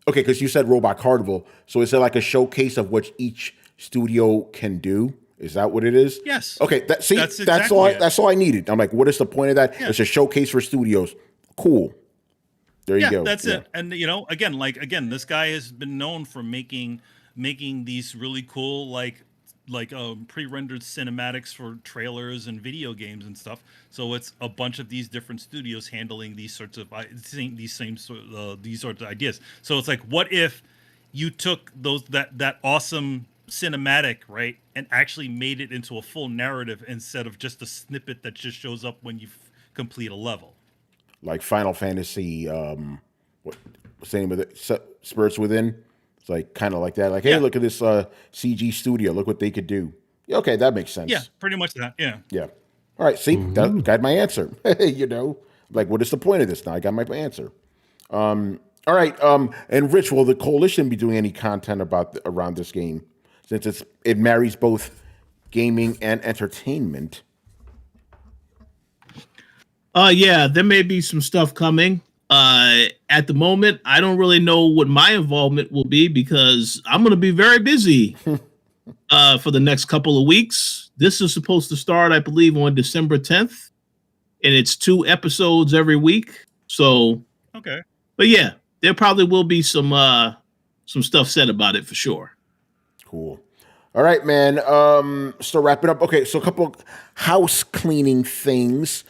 [SPEAKER 1] Okay, because you said Robot Carnival, so is it like a showcase of what each studio can do? Is that what it is?
[SPEAKER 2] Yes.
[SPEAKER 1] Okay, that's all I needed. I'm like, what is the point of that? Yeah. It's a showcase for studios. Cool. There you go.
[SPEAKER 2] That's it. And again, this guy has been known for making these really cool pre-rendered cinematics for trailers and video games and stuff. So it's a bunch of these different studios handling these sorts of ideas. So it's like, what if you took that awesome cinematic, right, and actually made it into a full narrative instead of just a snippet that just shows up when you complete a level?
[SPEAKER 1] Like Final Fantasy, what's the name of it? Spirits Within. It's like kind of like that. Like, hey, look at this CG studio. Look what they could do. Yeah, okay, that makes sense.
[SPEAKER 2] Yeah, pretty much that. Yeah.
[SPEAKER 1] Yeah. All right. See, that got my answer. Like, what is the point of this? Now I got my answer. All right. And Rich, will the coalition be doing any content around this game, since it marries both gaming and entertainment?
[SPEAKER 7] Yeah, there may be some stuff coming. At the moment, I don't really know what my involvement will be because I'm going to be very busy for the next couple of weeks. This is supposed to start, I believe, on December 10th, and it's 2 episodes every week. So,
[SPEAKER 2] okay,
[SPEAKER 7] but yeah, there probably will be some stuff said about it for sure.
[SPEAKER 1] Cool. All right, man. So wrap it up. Okay, so a couple house cleaning things.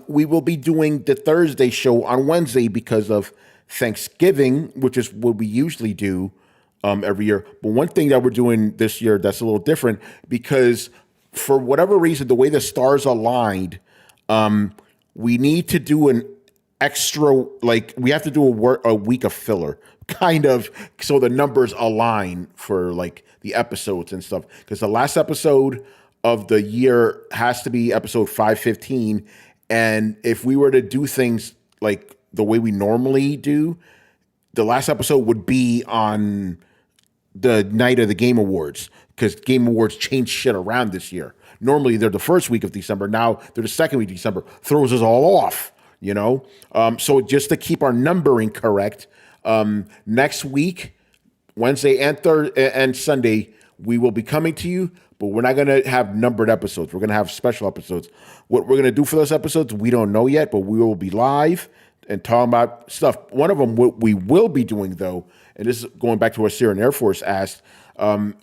[SPEAKER 1] We will be doing the Thursday show on Wednesday because of Thanksgiving, which is what we usually do every year. But one thing that we're doing this year that's a little different, because for whatever reason, the way the stars aligned, we need to do an extra, like we have to do a week of filler, kind of, so the numbers align for like the episodes and stuff. Because the last episode of the year has to be episode 515, and if we were to do things like the way we normally do, the last episode would be on the night of the Game Awards, because Game Awards changed shit around this year. Normally they're the first week of December. Now they're the second week of December. Throws us all off, you know? So just to keep our numbering correct, next week, Wednesday and Sunday, we will be coming to you, but we're not going to have numbered episodes. We're going to have special episodes. What we're going to do for those episodes, we don't know yet, but we will be live and talking about stuff. One of them we will be doing, though, and this is going back to what Syrian Air Force asked,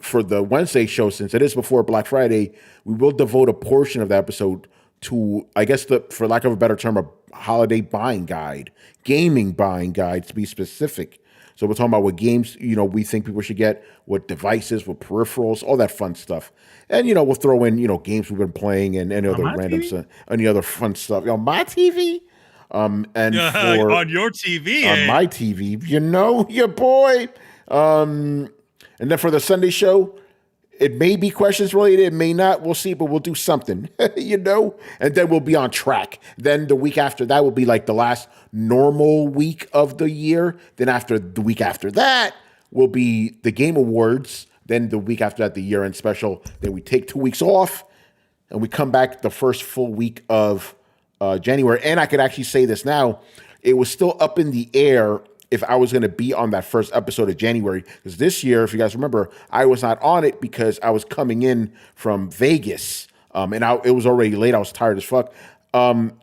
[SPEAKER 1] for the Wednesday show, since it is before Black Friday, we will devote a portion of the episode to, I guess, for lack of a better term, a holiday buying guide, gaming buying guide, to be specific. So we're talking about what games, we think people should get, what devices, what peripherals, all that fun stuff. And, we'll throw in, games we've been playing and any other random, any other fun stuff. On my TV? And
[SPEAKER 2] on your TV,
[SPEAKER 1] on my TV, your boy. And then for the Sunday show, it may be questions related, it may not. We'll see, but we'll do something, and then we'll be on track. Then the week after that will be like the last normal week of the year. Then after the week after that will be the Game Awards. Then the week after that, the year-end special. Then we take 2 weeks off, and we come back the first full week of January. And I could actually say this now, it was still up in the air if I was going to be on that first episode of January. Because this year, if you guys remember, I was not on it because I was coming in from Vegas. And it was already late. I was tired as fuck.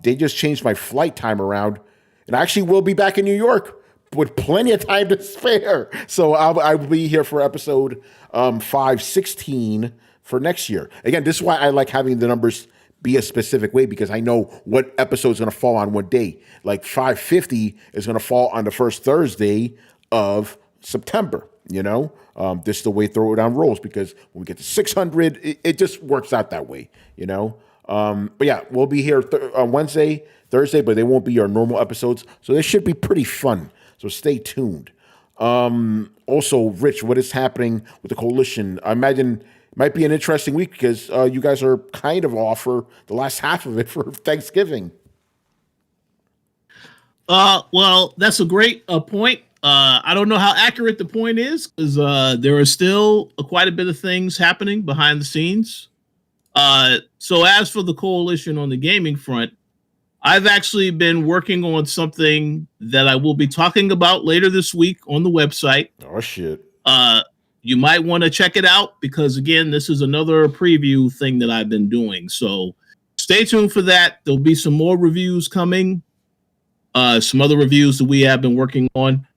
[SPEAKER 1] They just changed my flight time around. And I actually will be back in New York with plenty of time to spare. So I will be here for episode 516 for next year. Again, this is why I like having the numbers be a specific way, because I know what episode is going to fall on what day. Like 550 is going to fall on the first Thursday of September. This is the way Throwdown rolls, because when we get to 600, it just works out that way. But yeah, we'll be here on Wednesday, Thursday, but they won't be our normal episodes, so they should be pretty fun. So stay tuned. Also, Rich, what is happening with the coalition? I imagine might be an interesting week, because you guys are kind of off for the last half of it for Thanksgiving.
[SPEAKER 7] Well, that's a great point. I don't know how accurate the point is, because there are still quite a bit of things happening behind the scenes. So as for the coalition on the gaming front, I've actually been working on something that I will be talking about later this week on the website.
[SPEAKER 1] Oh, shit.
[SPEAKER 7] You might want to check it out, because, again, this is another preview thing that I've been doing. So stay tuned for that. There'll be some more reviews coming, some other reviews that we have been working on.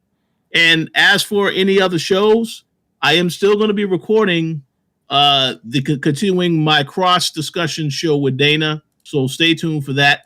[SPEAKER 7] And as for any other shows, I am still going to be recording continuing my cross-discussion show with Dana. So stay tuned for that.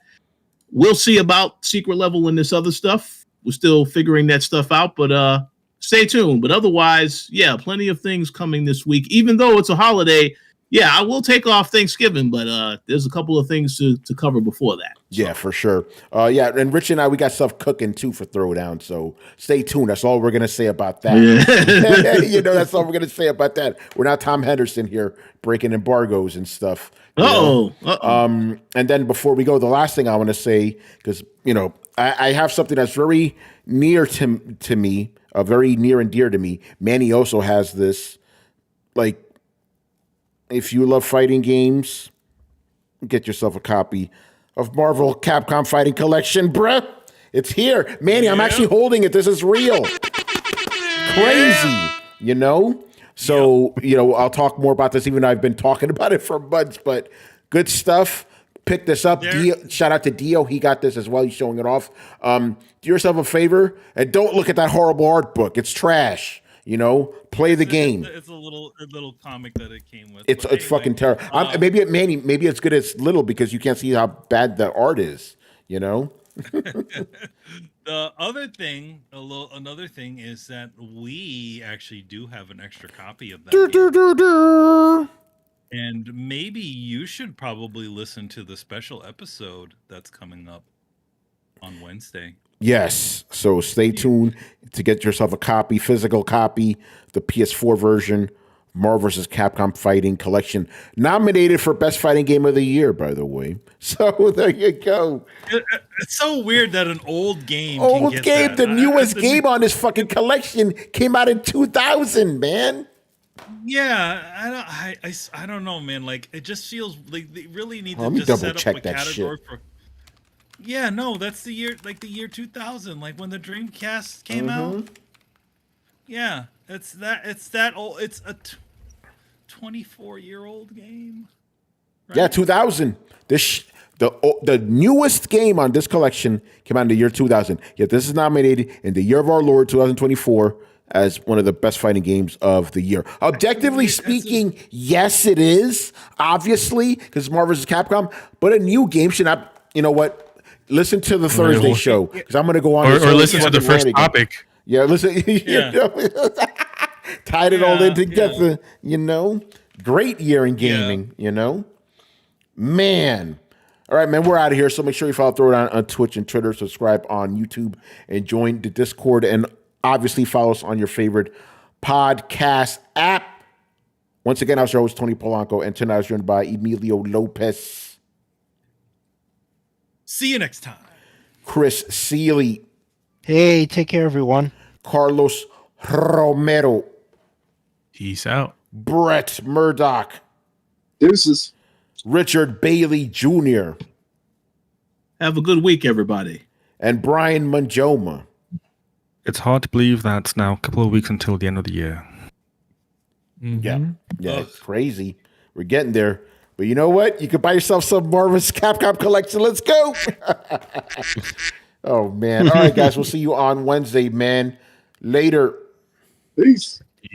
[SPEAKER 7] We'll see about Secret Level and this other stuff. We're still figuring that stuff out, but stay tuned. But otherwise, yeah, plenty of things coming this week. Even though it's a holiday, yeah, I will take off Thanksgiving, but there's a couple of things to cover before that. So.
[SPEAKER 1] Yeah, for sure. Yeah, and Rich and I, we got stuff cooking too for Throwdown, so stay tuned. That's all we're going to say about that. Yeah. That's all we're going to say about that. We're not Tom Henderson here breaking embargoes and stuff. And then before we go, the last thing I want to say, because, I have something that's very near to me, very near and dear to me. Manny also has this, like, if you love fighting games, get yourself a copy of Marvel Capcom Fighting Collection, bruh. It's here. Manny, I'm actually holding it. This is real. Crazy, So, I'll talk more about this, even though I've been talking about it for months, but good stuff. Pick this up. Shout out to Dio. He got this as well. He's showing it off. Do yourself a favor and don't look at that horrible art book. It's trash. Play the game.
[SPEAKER 2] It's a little comic that it came with.
[SPEAKER 1] It's fucking terrible. Maybe it's good as little because you can't see how bad the art is.
[SPEAKER 2] The other thing, another thing is that we actually do have an extra copy of that. And maybe you should probably listen to the special episode that's coming up on Wednesday.
[SPEAKER 1] Yes. So stay tuned to get yourself a copy, physical copy, the PS4 version, Marvel vs. Capcom Fighting Collection, nominated for Best Fighting Game of the Year, by the way. So there you go.
[SPEAKER 2] It's so weird that an old game.
[SPEAKER 1] Old game, the newest game on this fucking collection came out in 2000, man.
[SPEAKER 2] Yeah, I don't know, man. Like it just feels like they really need
[SPEAKER 1] Let
[SPEAKER 2] to
[SPEAKER 1] me
[SPEAKER 2] just
[SPEAKER 1] double
[SPEAKER 2] set
[SPEAKER 1] check
[SPEAKER 2] up a
[SPEAKER 1] that
[SPEAKER 2] category
[SPEAKER 1] shit.
[SPEAKER 2] for. Yeah, no, that's the year, like the year 2000, like when the Dreamcast came out. Yeah, it's that old. It's a 24-year-old game. Right?
[SPEAKER 1] Yeah, 2000. The newest game on this collection came out in the year 2000. Yet this is nominated in the year of our Lord 2024 as one of the best fighting games of the year. Objectively speaking, yes, it is. Obviously, because it's Marvel vs. Capcom. But a new game should not. You know what? Listen to the Thursday show because I'm going to go on.
[SPEAKER 4] Or listen to the first topic.
[SPEAKER 1] Yeah, listen.
[SPEAKER 2] Yeah.
[SPEAKER 1] Tied it all in together. You know, great year in gaming. You know, man. All right, man, we're out of here. So make sure you follow Throwdown on Twitch and Twitter, subscribe on YouTube, and join the Discord. And obviously follow us on your favorite podcast app. Once again, I was your host, Tony Polanco, and tonight I was joined by Emilio Lopez.
[SPEAKER 2] See you next time.
[SPEAKER 1] Chris Seeley.
[SPEAKER 3] Hey, take care, everyone.
[SPEAKER 1] Carlos Romero.
[SPEAKER 4] Peace out.
[SPEAKER 1] Brett Murdoch.
[SPEAKER 5] Deuces.
[SPEAKER 1] Richard Bailey Jr.
[SPEAKER 7] Have a good week, everybody.
[SPEAKER 1] And Brian Manjoma.
[SPEAKER 6] It's hard to believe that it's now a couple of weeks until the end of the year.
[SPEAKER 1] Yeah, it's crazy. We're getting there. But you know what? You could buy yourself some Marvel's Capcom collection. Let's go. Oh, man. All right, guys. We'll see you on Wednesday, man. Later.
[SPEAKER 5] Peace.